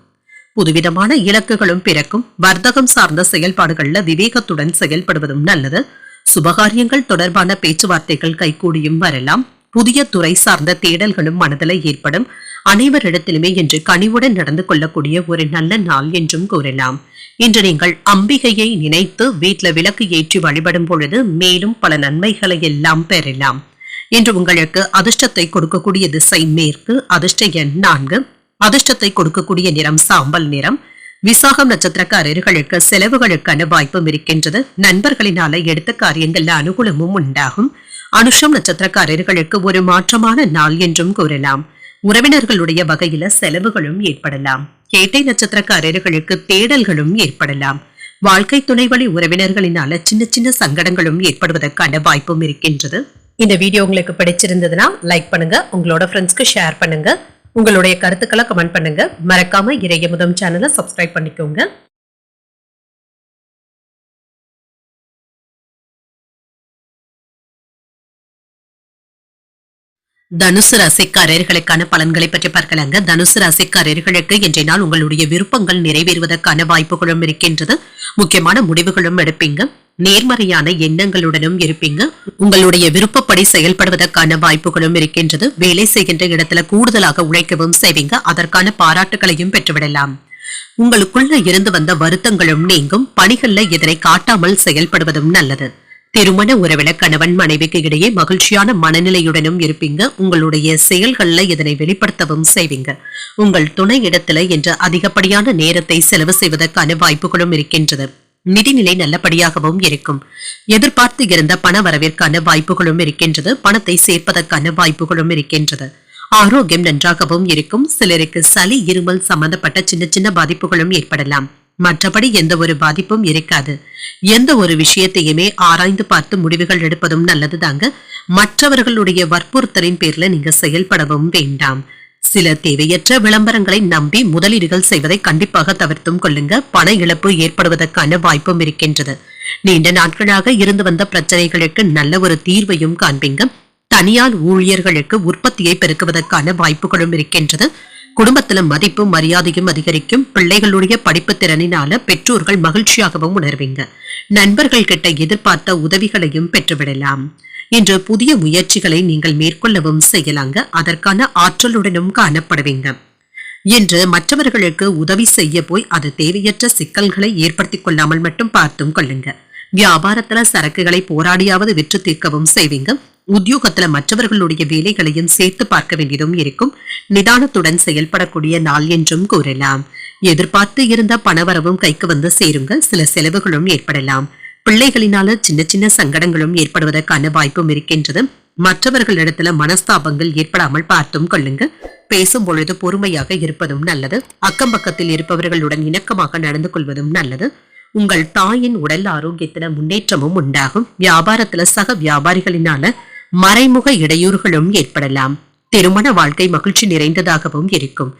புதுவிதமான இலக்குகளும் பிறக்கும். வர்த்தகம் சார்ந்த செயல்பாடுகள்ல விவேகத்துடன் செயல்படுவதும் நல்லது. சுபகாரியங்கள் தொடர்பான பேச்சுவார்த்தைகள் கைகூடியும் வரலாம். புதிய துறை சார்ந்த தேடல்களும் மனதில் ஏற்படும். அனைவரிடத்திலுமே இன்று கனிவுடன் நடந்து கொள்ளக்கூடிய ஒரு நல்ல நாள் என்றும் கூறலாம். இன்று நீங்கள் அம்பிகையை நினைத்து வீட்டுல விளக்கு ஏற்றி வழிபடும் பொழுது மேலும் பல நன்மைகளை எல்லாம் பெறலாம். இன்று உங்களுக்கு அதிர்ஷ்டத்தை கொடுக்கக்கூடிய திசை மேற்கு. அதிர்ஷ்ட எண் 4. அதிர்ஷ்டத்தை கொடுக்கக்கூடிய நிறம் சாம்பல் நிறம். விசாகம் நட்சத்திரக்காரர்களுக்கு செலவுகளுக்கான வாய்ப்பும் இருக்கின்றது. நண்பர்களினால எடுத்த காரியங்கள்ல அனுகூலமும் உண்டாகும். அனுஷம் நட்சத்திரக்காரர்களுக்கு ஒரு மாற்றமான நாள் என்றும் கூறலாம். உறவினர்களுடைய வகையில செலவுகளும் ஏற்படலாம். கேட்டை நட்சத்திரக்காரர்களுக்கு தேடல்களும் ஏற்படலாம். வாழ்க்கை துணை வழி உறவினர்களினால சின்ன சின்ன சங்கடங்களும் ஏற்படுவதற்கான வாய்ப்பும் இருக்கின்றது. இந்த வீடியோ உங்களுக்கு பிடிச்சிருந்ததுன்னா லைக் பண்ணுங்க. உங்களோட ஃப்ரெண்ட்ஸ்க்கு ஷேர் பண்ணுங்க. உங்களுடைய கருத்துக்களை கமெண்ட் பண்ணுங்க. மறக்காம இறையமுதம் சேனலை சப்ஸ்கிரைப் பண்ணிக்கோங்க. தனுசு ராசிக்காரர்களுக்கான பலன்களை பற்றி பார்க்கலாங்க. தனுசு ராசிக்காரர்களுக்கு இன்றைய நாள் உங்களுடைய விருப்பங்கள் நிறைவேறுவதற்கான வாய்ப்புகளும் இருக்கின்றது. முக்கியமான முடிவுகளும் எடுப்பீங்க. நேர்மறையான எண்ணங்களுடனும் இருப்பீங்க. உங்களுடைய விருப்பப்படி செயல்படுவதற்கான வாய்ப்புகளும் இருக்கின்றது. வேலை செய்கின்ற இடத்துல கூடுதலாக உழைக்கவும் செய்வீங்க. அதற்கான பாராட்டுகளையும் பெற்றுவிடலாம். உங்களுக்குள்ள இருந்து வந்த வருத்தங்களும் நீங்கும். பணிகள்ல இதனை காட்டாமல் செயல்படுவதும் நல்லது. திருமண உறவில கணவன் மனைவிக்கு இடையே மகிழ்ச்சியான மனநிலையுடனும் இருப்பீங்க. உங்களுடைய செயல்கள்ல இதனை வெளிப்படுத்தவும் செய்வீங்க. உங்கள் துணை இடத்துல என்ற அதிகப்படியான நேரத்தை செலவு செய்வதற்கான வாய்ப்புகளும் இருக்கின்றது. நிதிநிலை நல்லபடியாகவும் இருக்கும். எதிர்பார்த்து இருந்த பண வரவிற்கான வாய்ப்புகளும் இருக்கின்றது. பணத்தை சேர்ப்பதற்கான வாய்ப்புகளும் இருக்கின்றது. ஆரோக்கியம் நன்றாகவும் இருக்கும். சிலருக்கு சளி இருமல் சம்பந்தப்பட்ட சின்ன சின்ன பாதிப்புகளும் ஏற்படலாம். மற்றபடி எந்த ஒரு பாதிப்பும் இருக்காது. எந்த ஒரு விஷயத்தையுமே ஆராய்ந்து பார்த்து முடிவுகள் எடுப்பதும் நல்லதுதாங்க. மற்றவர்களுடைய வற்புறுத்தலின் பேர்ல நீங்க செயல்படவும் வேண்டாம். சில தேவையற்ற விளம்பரங்களை நம்பி முதலீடுகள் செய்வதை கண்டிப்பாக தவிர்த்தும் கொள்ளுங்க. பண இழப்பு ஏற்படுவதற்கான வாய்ப்பும் இருக்கின்றது. நீண்ட நாட்களாக இருந்து வந்த பிரச்சனைகளுக்கு நல்ல ஒரு தீர்வையும் காண்பீங்க. தனியார் ஊழியர்களுக்கு உற்பத்தியை பெருக்குவதற்கான வாய்ப்புகளும் இருக்கின்றது. குடும்பத்துல மதிப்பும் மரியாதையும் அதிகரிக்கும். பிள்ளைகளுடைய படிப்பு திறனினால பெற்றோர்கள் மகிழ்ச்சியாகவும் உணர்வீங்க. நண்பர்கள் கிட்ட எதிர்பார்த்த உதவிகளையும் பெற்றுவிடலாம். இன்று புதிய முயற்சிகளை நீங்கள் மேற்கொள்ளவும் செய்யலாங்க. அதற்கான ஆற்றலுடனும் காணப்படுவீங்க. இன்று மற்றவர்களுக்கு உதவி செய்ய போய் அது தேவையற்ற சிக்கல்களை ஏற்படுத்திக் கொள்ளாமல் மட்டும் பார்த்தும் கொள்ளுங்க. வியாபாரத்துல சரக்குகளை போராடியாவது விற்று தீர்க்கவும் செய்வீங்க. உத்தியோகத்துல மற்றவர்களுடைய வேலைகளையும் சேர்த்து பார்க்க வேண்டியதும் இருக்கும். நிதானத்துடன் செயல்படக்கூடிய நாள் என்றும் கூறலாம். எதிர்பார்த்து இருந்த பணவரவும் கைக்கு வந்து சேருங்க. சில செலவுகளும் ஏற்படலாம். பிள்ளைகளினால சின்ன சின்ன சங்கடங்களும் ஏற்படுவதற்கான வாய்ப்பும் இருக்கின்றது. மற்றவர்களிடத்துல மனஸ்தாபங்கள் ஏற்படாமல் பார்த்தும் கொள்ளுங்க. பேசும் பொழுது பொறுமையாக இருப்பதும் நல்லது. அக்கம் பக்கத்தில் இருப்பவர்களுடன் இணக்கமாக நடந்து கொள்வதும் நல்லது. உங்கள் தாயின் உடல் ஆரோக்கியத்துல முன்னேற்றமும் உண்டாகும். வியாபாரத்துல சக வியாபாரிகளினால மறைமுக இடையூறுகளும் ஏற்படலாம். திருமண வாழ்க்கை மகிழ்ச்சி நிறைந்ததாகவும் இருக்கும்.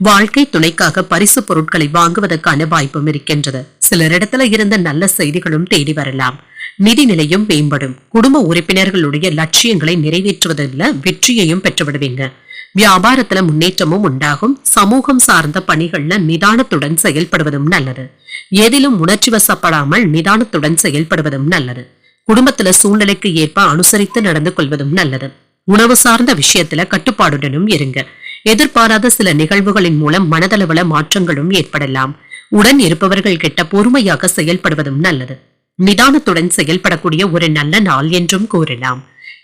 வாழ்க்கை துணைக்காக பரிசு பொருட்களை வாங்குவதற்கான வாய்ப்பும் இருக்கின்றது. சிலரிடத்துல இருந்த நல்ல செய்திகளும் தேடி வரலாம். நிதி நிலையும் மேம்படும். குடும்ப உறுப்பினர்களுடைய லட்சியங்களை நிறைவேற்றுவதில் வெற்றியையும் பெற்றுவிடுவீங்க. வியாபாரத்துல முன்னேற்றமும் உண்டாகும். சமூகம் சார்ந்த பணிகள்ல நிதானத்துடன் செயல்படுவதும் நல்லது. எதிலும் உணர்ச்சி வசப்படாமல் நிதானத்துடன் செயல்படுவதும் நல்லது. குடும்பத்துல சூழ்நிலைக்கு ஏற்ப அனுசரித்து நடந்து கொள்வதும் நல்லது. உணவு சார்ந்த விஷயத்துல கட்டுப்பாடுடனும் இருங்க. எதிர்பாராத சில நிகழ்வுகளின் மூலம் மனதளவுல மாற்றங்களும் ஏற்படலாம். உடன் இருப்பவர்கள் கிட்ட பொறுமையாக செயல்படுவதும் நல்லது. நிதானத்துடன் செயல்படக்கூடிய ஒரு நல்ல நாள் என்றும் கூறலாம்.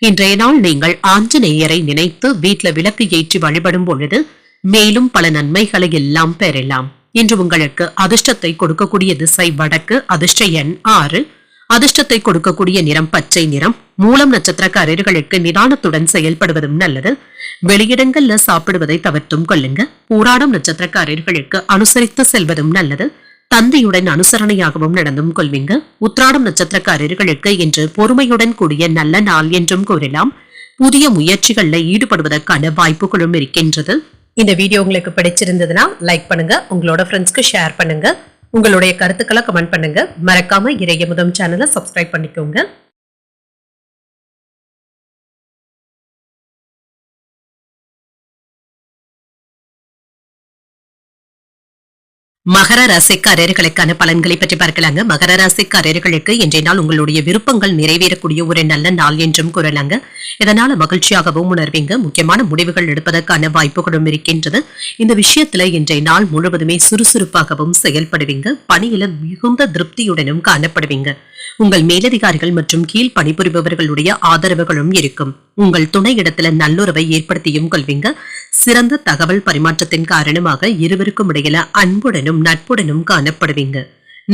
இன்றைய நாள் நீங்கள் ஆஞ்சநேயரை நினைத்து வீட்டுல விளக்கு ஏற்றி வழிபடும் பொழுது மேலும் பல நன்மைகளை எல்லாம் பெறலாம். இன்று உங்களுக்கு அதிர்ஷ்டத்தை கொடுக்கக்கூடிய திசை வடக்கு. அதிர்ஷ்ட எண் 6. அதிர்ஷ்டத்தை கொடுக்கக்கூடிய நிறம் பச்சை நிறம். மூலம் நட்சத்திரக்காரர்களுக்கு நிதானத்துடன் செயல்படுவதும் நல்லது. வெளியிடங்கள்ல சாப்பிடுவதை தவிர்த்தும் கொள்ளுங்க. பூராடம் நட்சத்திரக்காரர்களுக்கு அனுசரித்து செல்வதும் நல்லது. தந்தையுடன் அனுசரணையாகவும் நடந்தும் கொள்வீங்க. உத்திராடம் நட்சத்திரக்காரர்களுக்கு இன்று பொறுமையுடன் கூடிய நல்ல நாள் என்றும் கூறலாம். புதிய முயற்சிகள்ல ஈடுபடுவதற்கான வாய்ப்புகளும் இருக்கின்றது. இந்த வீடியோ உங்களுக்கு பிடிச்சிருந்ததுன்னா லைக் பண்ணுங்க. உங்களோட ஃப்ரெண்ட்ஸ்க்கு ஷேர் பண்ணுங்க. உங்களுடைய கருத்துக்களை கமெண்ட் பண்ணுங்க. மறக்காம இறையமுதம் சேனலை சப்ஸ்கிரைப் பண்ணிக்கோங்க. மகர ராசிக்காரர்களுக்கான பலன்களை பற்றி பார்க்கலாங்க. மகர ராசிக்காரர்களுக்கு இன்றைய நாள் உங்களுடைய விருப்பங்கள் நிறைவேறக்கூடிய ஒரு நல்ல நாள் என்றும் கூறலாங்க. இதனால மகிழ்ச்சியாகவும் உணர்வீங்க. முக்கியமான முடிவுகள் எடுப்பதற்கான வாய்ப்புகளும் இருக்கின்றது. இந்த விஷயத்துல இன்றைய நாள் முழுவதுமே சுறுசுறுப்பாகவும் செயல்படுவீங்க. பணியில மிகுந்த திருப்தியுடனும் காணப்படுவீங்க. உங்கள் மேலதிகாரிகள் மற்றும் கீழ் பணிபுரிபவர்களுடைய ஆதரவுகளும் இருக்கும். உங்கள் துணை இடத்துல நல்லுறவை ஏற்படுத்தியும் கொள்வீங்க. சிறந்த தகவல் பரிமாற்றத்தின் காரணமாக இருவருக்கும் இடையில அன்புடனும் நட்புடனும் காணப்படுவீங்க.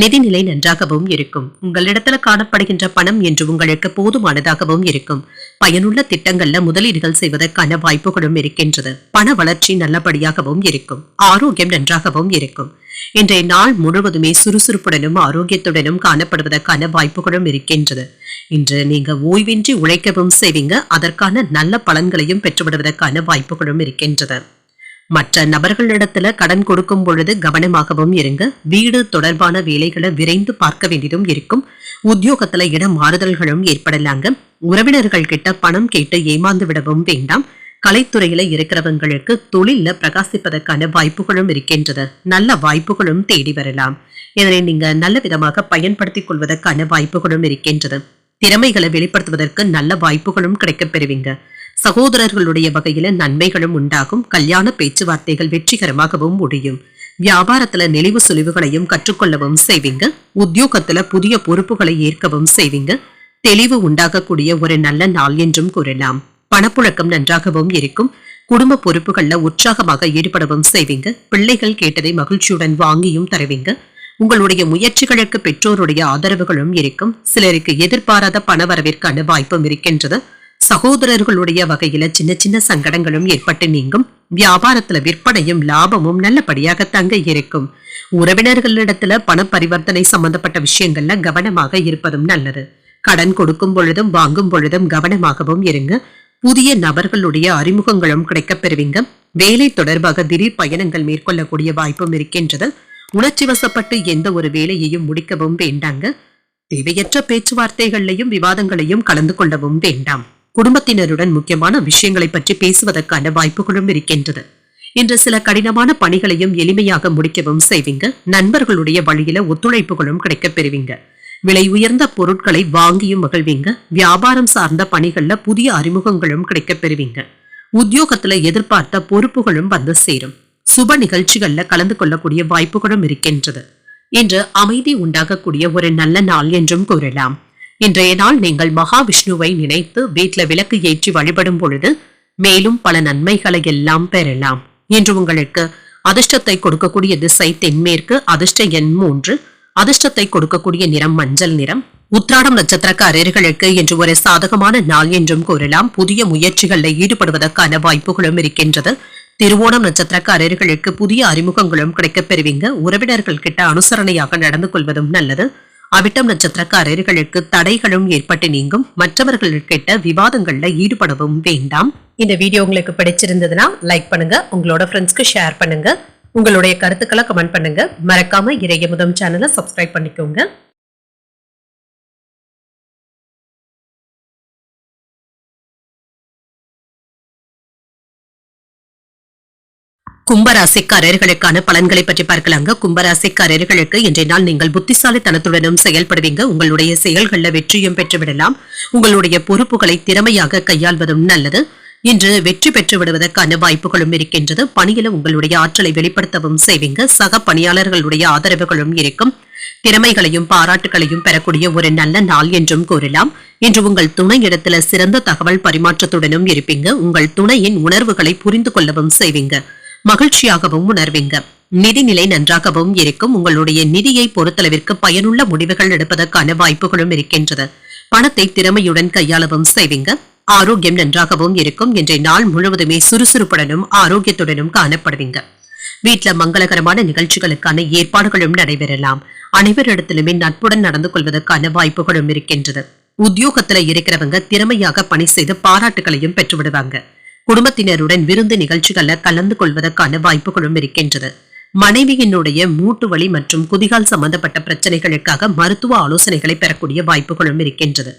நிதிநிலை நன்றாகவும் இருக்கும். உங்களிடத்துல காணப்படுகின்ற பணம் என்று உங்களுக்கு போதுமானதாகவும் இருக்கும். பயனுள்ள திட்டங்கள்ல முதலீடுகள் செய்வதற்கான வாய்ப்புகளும் இருக்கின்றது. பண வளர்ச்சி நல்லபடியாகவும் இருக்கும். ஆரோக்கியம் நன்றாகவும் இருக்கும். இன்றைய நாள் முழுவதுமே சுறுசுறுப்புடனும் ஆரோக்கியத்துடனும் காணப்படுவதற்கான வாய்ப்புகளும் இருக்கின்றது. இன்று நீங்க ஓய்வின்றி உழைக்கவும் செய்வீங்க. அதற்கான நல்ல பலன்களையும் பெற்றுவிடுவதற்கான வாய்ப்புகளும் இருக்கின்றது. மற்ற நபர்களிடத்துல கடன் கொடுக்கும் பொழுது கவனமாகவும் இருங்க. வீடு தொடர்பான வேலைகளை விரைந்து பார்க்க வேண்டியதும் இருக்கும். உத்தியோகத்துல இட மாறுதல்களும் ஏற்படலாங்க. உறவினர்கள் கிட்ட பணம் கேட்டு ஏமாந்து விடவும் வேண்டாம். கலைத்துறையில இருக்கிறவங்களுக்கு தொழில பிரகாசிப்பதற்கான வாய்ப்புகளும் இருக்கின்றது. நல்ல வாய்ப்புகளும் தேடி வரலாம். இதனை நீங்க நல்ல விதமாக பயன்படுத்திக் கொள்வதற்கான வாய்ப்புகளும் இருக்கின்றது. திறமைகளை வெளிப்படுத்துவதற்கு நல்ல வாய்ப்புகளும் கிடைக்கப் பெறுவீங்க. சகோதரர்களுடைய வகையில நன்மைகளும் உண்டாகும். கல்யாண பேச்சுவார்த்தைகள் வெற்றிகரமாகவும் முடியும். வியாபாரத்துல நெளிவு சுழிவுகளையும் கற்றுக்கொள்ளவும் செய்வீங்க. உத்தியோகத்துல புதிய பொறுப்புகளை ஏற்கவும் செய்வீங்க. தெளிவு உண்டாகக்கூடிய ஒரு நல்ல நாள் என்றும் கூறலாம். பணப்புழக்கம் நன்றாகவும் இருக்கும். குடும்ப பொறுப்புகள்ல உற்சாகமாக ஈடுபடவும் செய்வீங்க. பிள்ளைகள் கேட்டதை மகிழ்ச்சியுடன் வாங்கியும் தருவீங்க. உங்களுடைய முயற்சிகளுக்கு பெற்றோருடைய ஆதரவுகளும் இருக்கும். சிலருக்கு எதிர்பாராத பண வரவிற்கான வாய்ப்பும் இருக்கின்றது. சகோதரர்களுடைய வகையில சின்ன சின்ன சங்கடங்களும் ஏற்பட்டு நீங்கும். வியாபாரத்துல விற்பனையும் லாபமும் நல்லபடியாக தங்க இருக்கும். உறவினர்களிடத்துல பண பரிவர்த்தனை சம்பந்தப்பட்ட விஷயங்கள்ல கவனமாக இருப்பதும் நல்லது. கடன் கொடுக்கும் பொழுதும் வாங்கும் பொழுதும் கவனமாகவும் இருங்க. புதிய நபர்களுடைய அறிமுகங்களும் கிடைக்கப் பெறுவீங்க. வேலை தொடர்பாக திடீர் பயணங்கள் மேற்கொள்ளக்கூடிய வாய்ப்பும் இருக்கின்றது. உணர்ச்சி வசப்பட்டு எந்த ஒரு வேலையையும் முடிக்கவும் வேண்டாங்க. தேவையற்ற பேச்சுவார்த்தைகளையும் விவாதங்களையும் கலந்து கொள்ளவும் வேண்டாம். குடும்பத்தினருடன் முக்கியமான விஷயங்களை பற்றி பேசுவதற்கான வாய்ப்புகளும் இருக்கின்றது. இன்று சில கடினமான பணிகளையும் எளிமையாக முடிக்கவும் செய்வீங்க. நண்பர்களுடைய வழியில ஒத்துழைப்புகளும் கிடைக்கப் பெறுவீங்க. விலை உயர்ந்த பொருட்களை வாங்கியும் மகிழ்வீங்க. வியாபாரம் சார்ந்த பணிகள்ல புதிய அறிமுகங்களும் கிடைக்கப் பெறுவீங்க. உத்தியோகத்துல எதிர்பார்த்த பொறுப்புகளும் வந்து சேரும். சுப நிகழ்ச்சிகள்ல கலந்து கொள்ளக்கூடிய வாய்ப்புகளும் இருக்கின்றது. இன்று அமைதி உண்டாகக்கூடிய ஒரு நல்ல நாள் என்றும் கூறலாம். இன்றைய நாள் நீங்கள் மகாவிஷ்ணுவை நினைத்து வீட்டில் விளக்கு ஏற்றி வழிபடும் பொழுது மேலும் பல நன்மைகளை எல்லாம் பெறலாம். இன்று உங்களுக்கு அதிர்ஷ்டத்தை கொடுக்கக்கூடிய திசை தென்மேற்கு, அதிர்ஷ்ட எண் 3, அதிர்ஷ்டத்தை கொடுக்கக்கூடிய நிறம் மஞ்சள் நிறம். உத்திராடம் நட்சத்திரக்காரர்களுக்கு இன்று ஒரு சாதகமான நாள் என்றும் கூறலாம். புதிய முயற்சிகளில் ஈடுபடுவதற்கான வாய்ப்புகளும் இருக்கின்றது. திருவோணம் நட்சத்திரக்காரர்களுக்கு புதிய அறிமுகங்களும் கிடைக்கப் பெறுவீங்க. உறவினர்கள் கிட்ட அனுசரணையாக நடந்து கொள்வதும் நல்லது. அவிட்டம் நட்சத்திரக்காரர்களுக்கு தடைகளும் ஏற்பட்டு நீங்கும். மற்றவர்கள் கிட்ட விவாதங்கள்ல ஈடுபடவும் வேண்டாம். இந்த வீடியோ உங்களுக்கு பிடிச்சிருந்ததுன்னா லைக் பண்ணுங்க, உங்களோட ஃப்ரெண்ட்ஸ்க்கு ஷேர் பண்ணுங்க, உங்களுடைய கருத்துக்களை கமெண்ட் பண்ணுங்க. மறக்காம இறையமுதம் சேனலை சப்ஸ்கிரைப் பண்ணிக்கோங்க. கும்பராசிக்காரர்களுக்கான பலன்களை பற்றி பார்க்கலாங்க. கும்பராசிக்காரர்களுக்கு இன்றைய நாள் நீங்கள் புத்திசாலித்தனத்துடனும் செயல்படுவீங்க. உங்களுடைய செயல்கள்ல வெற்றியும் பெற்றுவிடலாம். உங்களுடைய பொறுப்புகளை திறமையாக கையாள்வதும் நல்லது. இன்று வெற்றி பெற்று விடுவதற்கான வாய்ப்புகளும் இருக்கின்றது. பணியில உங்களுடைய ஆற்றலை வெளிப்படுத்தவும் செய்வீங்க. சக பணியாளர்களுடைய ஆதரவுகளும் இருக்கும். திறமைகளையும் பாராட்டுகளையும் பெறக்கூடிய ஒரு நல்ல நாள் என்றும் கூறலாம். இன்று உங்கள் துணை இடத்துல சிறந்த தகவல் பரிமாற்றத்துடனும் இருப்பீங்க. உங்கள் துணையின் உணர்வுகளை புரிந்து கொள்ளவும் செய்வீங்க. மகிழ்ச்சியாகவும் உணர்வீங்க. நிதிநிலை நன்றாகவும் இருக்கும். உங்களுடைய நிதியை பொறுத்தளவிற்கு பயனுள்ள முடிவுகள் எடுப்பதற்கான வாய்ப்புகளும் இருக்கின்றது. பணத்தை திறமையுடன் கையாளவும் செய்வீங்க. ஆரோக்கியம் நன்றாகவும் இருக்கும். இன்றைய நாள் முழுவதுமே சுறுசுறுப்புடனும் ஆரோக்கியத்துடனும் காணப்படுவீங்க. வீட்டுல மங்களகரமான நிகழ்ச்சிகளுக்கான ஏற்பாடுகளும் நடைபெறலாம். அனைவரிடத்திலுமே நட்புடன் நடந்து கொள்வதற்கான வாய்ப்புகளும் இருக்கின்றது. உத்தியோகத்துல இருக்கிறவங்க திறமையாக பணி செய்து பாராட்டுகளையும் பெற்று விடுவாங்க. குடும்பத்தினருடன் விருந்து நிகழ்ச்சிகள்ல கலந்து கொள்வதற்கான வாய்ப்புகளும் இருக்கின்றது. மனைவியினுடைய மூட்டு வலி மற்றும் குதிகால் சம்பந்தப்பட்ட பிரச்சனைகளுக்காக மருத்துவ ஆலோசனைகளை பெறக்கூடிய வாய்ப்புகளும் இருக்கின்றது.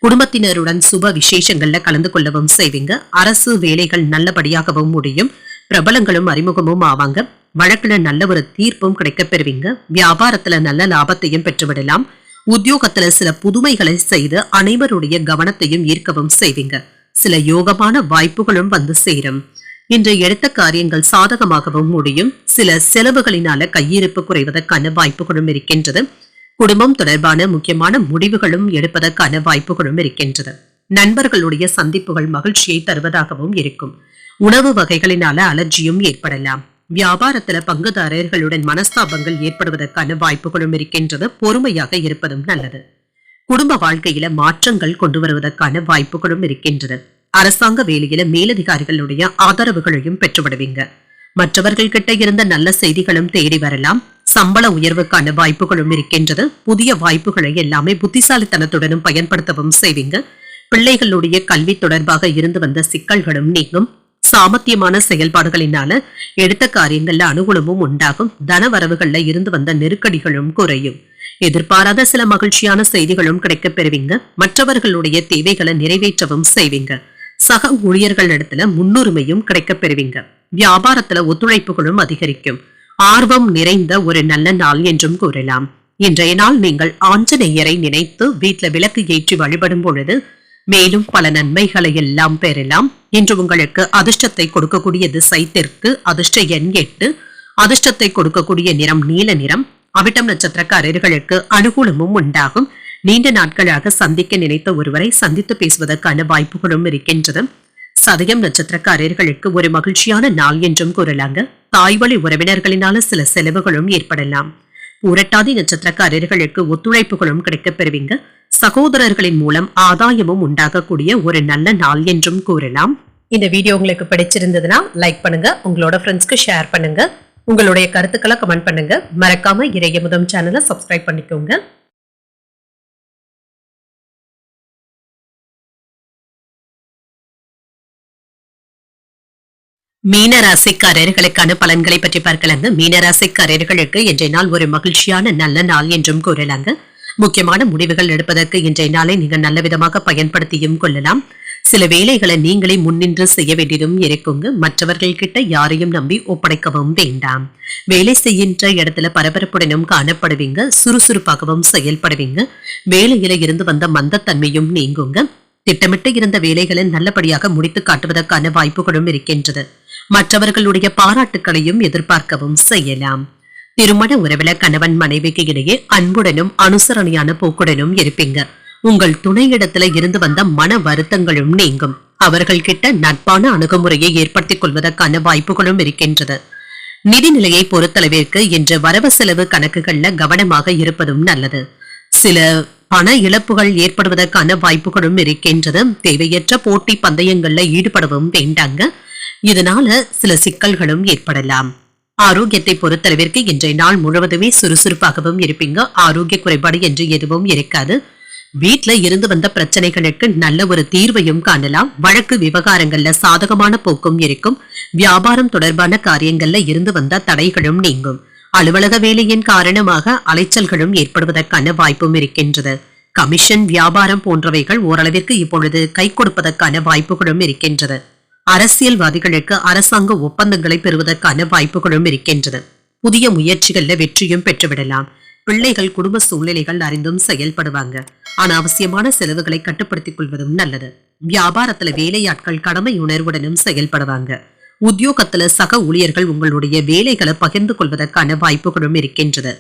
குடும்பத்தினருடன் சுப விசேஷங்கள்ல கலந்து கொள்ளவும் செய்வீங்க. அரசு வேலைகள் நல்லபடியாகவும் முடியும். பிரபலங்களும் அறிமுகமும் ஆவாங்க. வழக்குல நல்ல ஒரு தீர்ப்பும் கிடைக்கப் பெறுவீங்க. வியாபாரத்துல நல்ல லாபத்தையும் பெற்றுவிடலாம். உத்தியோகத்துல சில புதுமைகளை செய்து அனைவருடைய கவனத்தையும் ஈர்க்கவும் செய்வீங்க. சில யோகமான வாய்ப்புகளும் வந்து சேரும். இன்று எடுத்த காரியங்கள் சாதகமாகவும் முடியும். சில செலவுகளினால கையிருப்பு குறைவதற்கான வாய்ப்புகளும் இருக்கின்றது. குடும்பம் தொடர்பான முக்கியமான முடிவுகளும் எடுப்பதற்கான வாய்ப்புகளும் இருக்கின்றது. நண்பர்களுடைய சந்திப்புகள் மகிழ்ச்சியை தருவதாகவும் இருக்கும். உணவு வகைகளினால அலர்ஜியும் ஏற்படலாம். வியாபாரத்துல பங்குதாரர்களுடன் மனஸ்தாபங்கள் ஏற்படுவதற்கான வாய்ப்புகளும் இருக்கின்றது. பொறுமையாக இருப்பதும் நல்லது. குடும்ப வாழ்க்கையில மாற்றங்கள் கொண்டு வருவதற்கான வாய்ப்புகளும் இருக்கின்றது. அரசாங்க வேலையில மேலதிகாரிகளுடைய ஆதரவுகளையும் பெற்றுவிடுவீங்க. மற்றவர்கள் கிட்ட இருந்த நல்ல செய்திகளும் தேடி வரலாம். சம்பள உயர்வுக்கான வாய்ப்புகளும் இருக்கின்றது. புதிய வாய்ப்புகளை எல்லாமே புத்திசாலித்தனத்துடனும் பயன்படுத்தவும் செய்வீங்க. பிள்ளைகளுடைய கல்வி தொடர்பாக இருந்து வந்த சிக்கல்களும் நீங்கும். சாமர்த்தியமான செயல்பாடுகளினால எடுத்த காரியங்கள்ல அனுகூலமும் உண்டாகும். தன வரவுகள்ல இருந்து வந்த நெருக்கடிகளும் குறையும். எதிர்பாராத சில மகிழ்ச்சியான செய்திகளும் கிடைக்கப் பெறுவீங்க. மற்றவர்களுடைய தேவைகளை நிறைவேற்றவும் செய்வீங்க. சக ஊழியர்கள் இடத்துல முன்னுரிமையும் கிடைக்கப் பெறுவீங்க. வியாபாரத்துல ஒத்துழைப்புகளும் அதிகரிக்கும். ஆர்வம் நிறைந்த ஒரு நல்ல நாள் என்றும் கூறலாம். இன்றைய நாள் நீங்கள் ஆஞ்சநேயரை நினைத்து வீட்டுல விளக்கு ஏற்றி வழிபடும் பொழுது மேலும் பல நன்மைகளை எல்லாம் பெறலாம். இன்று உங்களுக்கு அதிர்ஷ்டத்தை கொடுக்கக்கூடிய திசை தெற்கு, அதிர்ஷ்ட எண் 8, அதிர்ஷ்டத்தை கொடுக்கக்கூடிய நிறம் நீல நிறம். அவிட்டம் நட்சத்திரக்காரர்களுக்கு அனுகூலமும் உண்டாகும். நீண்ட நாட்களாக சந்திக்க நினைத்த ஒருவரை சந்தித்து பேசுவதற்கான வாய்ப்புகளும் இருக்கின்றது. சதயம் நட்சத்திரக்காரர்களுக்கு ஒரு மகிழ்ச்சியான நாள் என்றும் கூறலாங்க. தாய்வழி உறவினர்களினால சில செலவுகளும் ஏற்படலாம். புரட்டாதி நட்சத்திரக்காரர்களுக்கு ஒத்துழைப்புகளும் கிடைக்கப் பெறுவீங்க. சகோதரர்களின் மூலம் ஆதாயமும் உண்டாகக்கூடிய ஒரு நல்ல நாள் என்றும் கூறலாம். இந்த வீடியோ உங்களுக்கு பிடிச்சிருந்ததுன்னா லைக் பண்ணுங்க, உங்களோட ஃப்ரெண்ட்ஸ்க்கு ஷேர் பண்ணுங்க, உங்களுடைய கருத்துக்களை கமெண்ட் பண்ணுங்க. மறக்காம இறையமுதம் சேனலை சப்ஸ்கிரைப் பண்ணிக்கோங்க. மீனராசிக்காரர்களுக்கான பலன்களை பற்றி பார்க்கலாங்க. மீனராசிக்காரர்களுக்கு இன்றைய நாள் ஒரு மகிழ்ச்சியான நல்ல நாள் என்றும் கூறலாங்க. முக்கியமான முடிவுகள் எடுப்பதற்கு இன்றைய நாளை நீங்க நல்ல விதமாக பயன்படுத்தியும் கொள்ளலாம். சில வேலைகளை நீங்களே முன்னின்று செய்ய வேண்டியதும் இருக்குங்க. மற்றவர்கள் கிட்ட யாரையும் நம்பி ஒப்படைக்கவும் வேண்டாம். வேலை செய்கின்ற இடத்துல பரபரப்புடனும் காணப்படுவீங்க. சுறுசுறுப்பாகவும் செயல்படுவீங்க. வேலையில இருந்து வந்த மந்தத்தன்மையும் நீங்குங்க. திட்டமிட்டு இருந்த வேலைகளை நல்லபடியாக முடித்து காட்டுவதற்கான வாய்ப்புகளும் இருக்கின்றது. மற்றவர்களுடைய பாராட்டுகளையும் எதிர்பார்க்கவும் செய்யலாம். திருமண உறவுல கணவன் மனைவிக்கு இடையே அன்புடனும் அனுசரணையான போக்குடனும் இருப்பீங்க. உங்கள் துணையிடத்துல இருந்து வந்த மன வருத்தங்களும் நீங்கும். அவர்கள் கிட்ட நட்பான அணுகுமுறையை ஏற்படுத்திக் கொள்வதற்கான வாய்ப்புகளும் இருக்கின்றது. நிதிநிலையை பொறுத்தளவிற்கு இன்று வரவு செலவு கணக்குகள்ல கவனமாக இருப்பதும் நல்லது. சில பண இழப்புகள் ஏற்படுவதற்கான வாய்ப்புகளும் இருக்கின்றது. தேவையற்ற போட்டி பந்தயங்கள்ல ஈடுபடவும் வேண்டாங்க. இதனால சில சிக்கல்களும் ஏற்படலாம். ஆரோக்கியத்தை பொறுத்தளவிற்கு இன்றைய நாள் முழுவதுமே சுறுசுறுப்பாகவும் இருப்பீங்க. ஆரோக்கிய குறைபாடு என்று எதுவும் இருக்காது. வீட்டுல இருந்து வந்த பிரச்சனைகளுக்கு நல்ல ஒரு தீர்வையும் காணலாம். வழக்கு விவகாரங்கள்ல சாதகமான போக்கும் இருக்கும். வியாபாரம் தொடர்பான காரியங்கள்ல இருந்து வந்த தடைகளும் நீங்கும். அலுவலக வேலையின் காரணமாக அலைச்சல்களும் ஏற்படுவதற்கான வாய்ப்பும் இருக்கின்றது. கமிஷன் வியாபாரம் போன்றவைகள் ஓரளவிற்கு இப்பொழுது கை கொடுப்பதற்கான வாய்ப்புகளும் இருக்கின்றது. அரசியல்வாதிகளுக்கு அரசாங்க ஒப்பந்தங்களை பெறுவதற்கான வாய்ப்புகளும் இருக்கின்றது. புதிய முயற்சிகள்ல வெற்றியும் பெற்றுவிடலாம். பிள்ளைகள் குடும்ப சூழ்நிலைகள் அறிந்தும் செயல்படுவாங்க. அனாவசியமான செலவுகளை கட்டுப்படுத்திக் கொள்வதும் நல்லது. வியாபாரத்துல வேலையாட்கள் கடமை உணர்வுடனும் செயல்படுவாங்க. உத்தியோகத்துல சக ஊழியர்கள் உங்களுடைய வேலைகளை பகிர்ந்து கொள்வதற்கான வாய்ப்புகளும் இருக்கின்றது.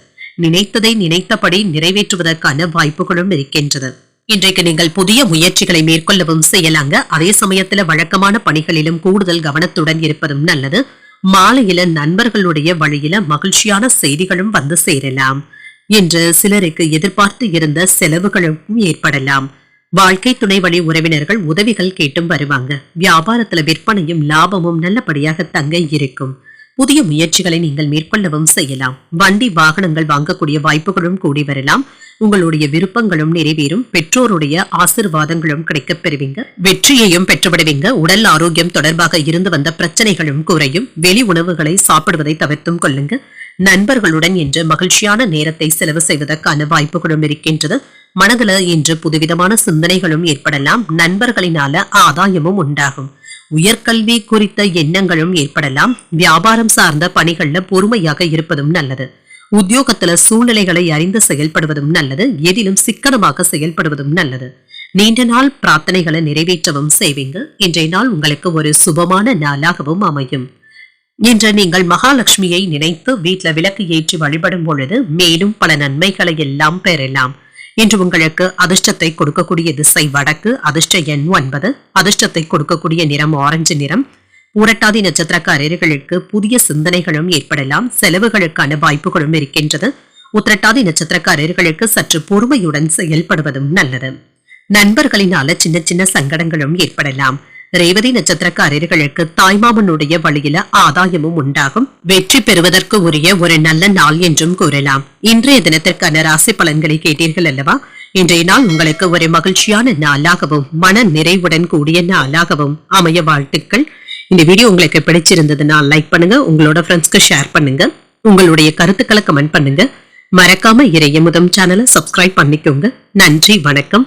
நினைத்ததை நினைத்தபடி நிறைவேற்றுவதற்கான வாய்ப்புகளும் இருக்கின்றது. இன்றைக்கு நீங்கள் புதிய முயற்சிகளை மேற்கொள்ளவும் செய்யலாங்க. அதே சமயத்துல வழக்கமான பணிகளிலும் கூடுதல் கவனத்துடன் இருப்பதும் நல்லது. மாலையில நண்பர்களுடைய வழியில மகிழ்ச்சியான செய்திகளும் வந்து சேரலாம். என்று சிலருக்கு எதிர்பார்த்து இருந்த செலவுகளும் ஏற்படலாம். வாழ்க்கை துணை வழி உறவினர்கள் உதவிகள் கேட்டும் வருவாங்க. வியாபாரத்துல விற்பனையும் லாபமும் நல்லபடியாக தங்க இருக்கும். புதிய முயற்சிகளை நீங்கள் மேற்கொள்ளவும் செய்யலாம். வண்டி வாகனங்கள் வாங்கக்கூடிய வாய்ப்புகளும் கூடி வரலாம். உங்களுடைய விருப்பங்களும் நிறைவேறும். பெற்றோருடைய ஆசிர்வாதங்களும் கிடைக்கப் பெறுவீங்க. வெற்றியையும் பெற்றுவிடுவீங்க. உடல் ஆரோக்கியம் தொடர்பாக இருந்து வந்த பிரச்சனைகளும் குறையும். வெளி உணவுகளை சாப்பிடுவதை தவிர்த்தும் கொள்ளுங்க. நண்பர்களுடன் இன்று மகிழ்ச்சியான நேரத்தை செலவு செய்வதற்கான வாய்ப்புகளும் இருக்கின்றது. மனதுல இன்று புதுவிதமான சிந்தனைகளும் ஏற்படலாம். நண்பர்களினால ஆதாயமும் உண்டாகும். உயர்கல்வி குறித்த எண்ணங்களும் ஏற்படலாம். வியாபாரம் சார்ந்த பணிகள்ல பொறுமையாக இருப்பதும் நல்லது. உத்தியோகத்துல சூழ்நிலைகளை அறிந்து செயல்படுவதும் நல்லது. எதிலும் சிக்கனமாக செயல்படுவதும் நல்லது. நீண்ட நாள் பிரார்த்தனைகளை நிறைவேற்றவும் செய்வீங்க. இன்றைய நாள் உங்களுக்கு ஒரு சுபமான நாளாகவும் அமையும். இன்று நீங்கள் மகாலட்சுமியை நினைத்து வீட்டுல விளக்கு ஏற்றி வழிபடும் பொழுது மேலும் பல நன்மைகளை எல்லாம் பெறலாம். இன்று உங்களுக்கு அதிர்ஷ்டத்தை கொடுக்கக்கூடிய திசை வடக்கு. அதிர்ஷ்ட எண் 9. அதிர்ஷ்டத்தை கொடுக்கக்கூடிய நிறம் ஆரஞ்சு நிறம். பூரட்டாதி நட்சத்திரக்காரர்களுக்கு புதிய சிந்தனைகளும் ஏற்படலாம். செலவுகளுக்கான வாய்ப்புகளும் இருக்கின்றது. உத்திரட்டாதி நட்சத்திரக்காரர்களுக்கு சற்று பொறுமையுடன் செயல்படுவதும் நல்லது. நண்பர்களினால சின்ன சின்ன சங்கடங்களும் ஏற்படலாம். ரேவதி நட்சத்திரக்காரர்களுக்கு தாய்மாமனுடைய வழியில ஆதாயமும் உண்டாகும். வெற்றி பெறுவதற்கு உரிய ஒரு நல்ல நாள் என்றும் கூறலாம். இன்றைய தினத்திற்கான ராசி பலன்களை கேட்டீர்கள் அல்லவா? இன்றைய நாள் உங்களுக்கு ஒரு மகிழ்ச்சியான நாளாகவும் மன நிறைவுடன் கூடிய நாளாகவும் அமைய வாழ்த்துக்கள். இந்த வீடியோ உங்களுக்கு பிடிச்சிருந்ததுன்னா லைக் பண்ணுங்க. உங்களோட ஃப்ரெண்ட்ஸ்க்கு ஷேர் பண்ணுங்க. உங்களுடைய கருத்துக்களை கமெண்ட் பண்ணுங்க. மறக்காம இறையமுதம் சேனலை சப்ஸ்கிரைப் பண்ணிக்கோங்க. நன்றி, வணக்கம்.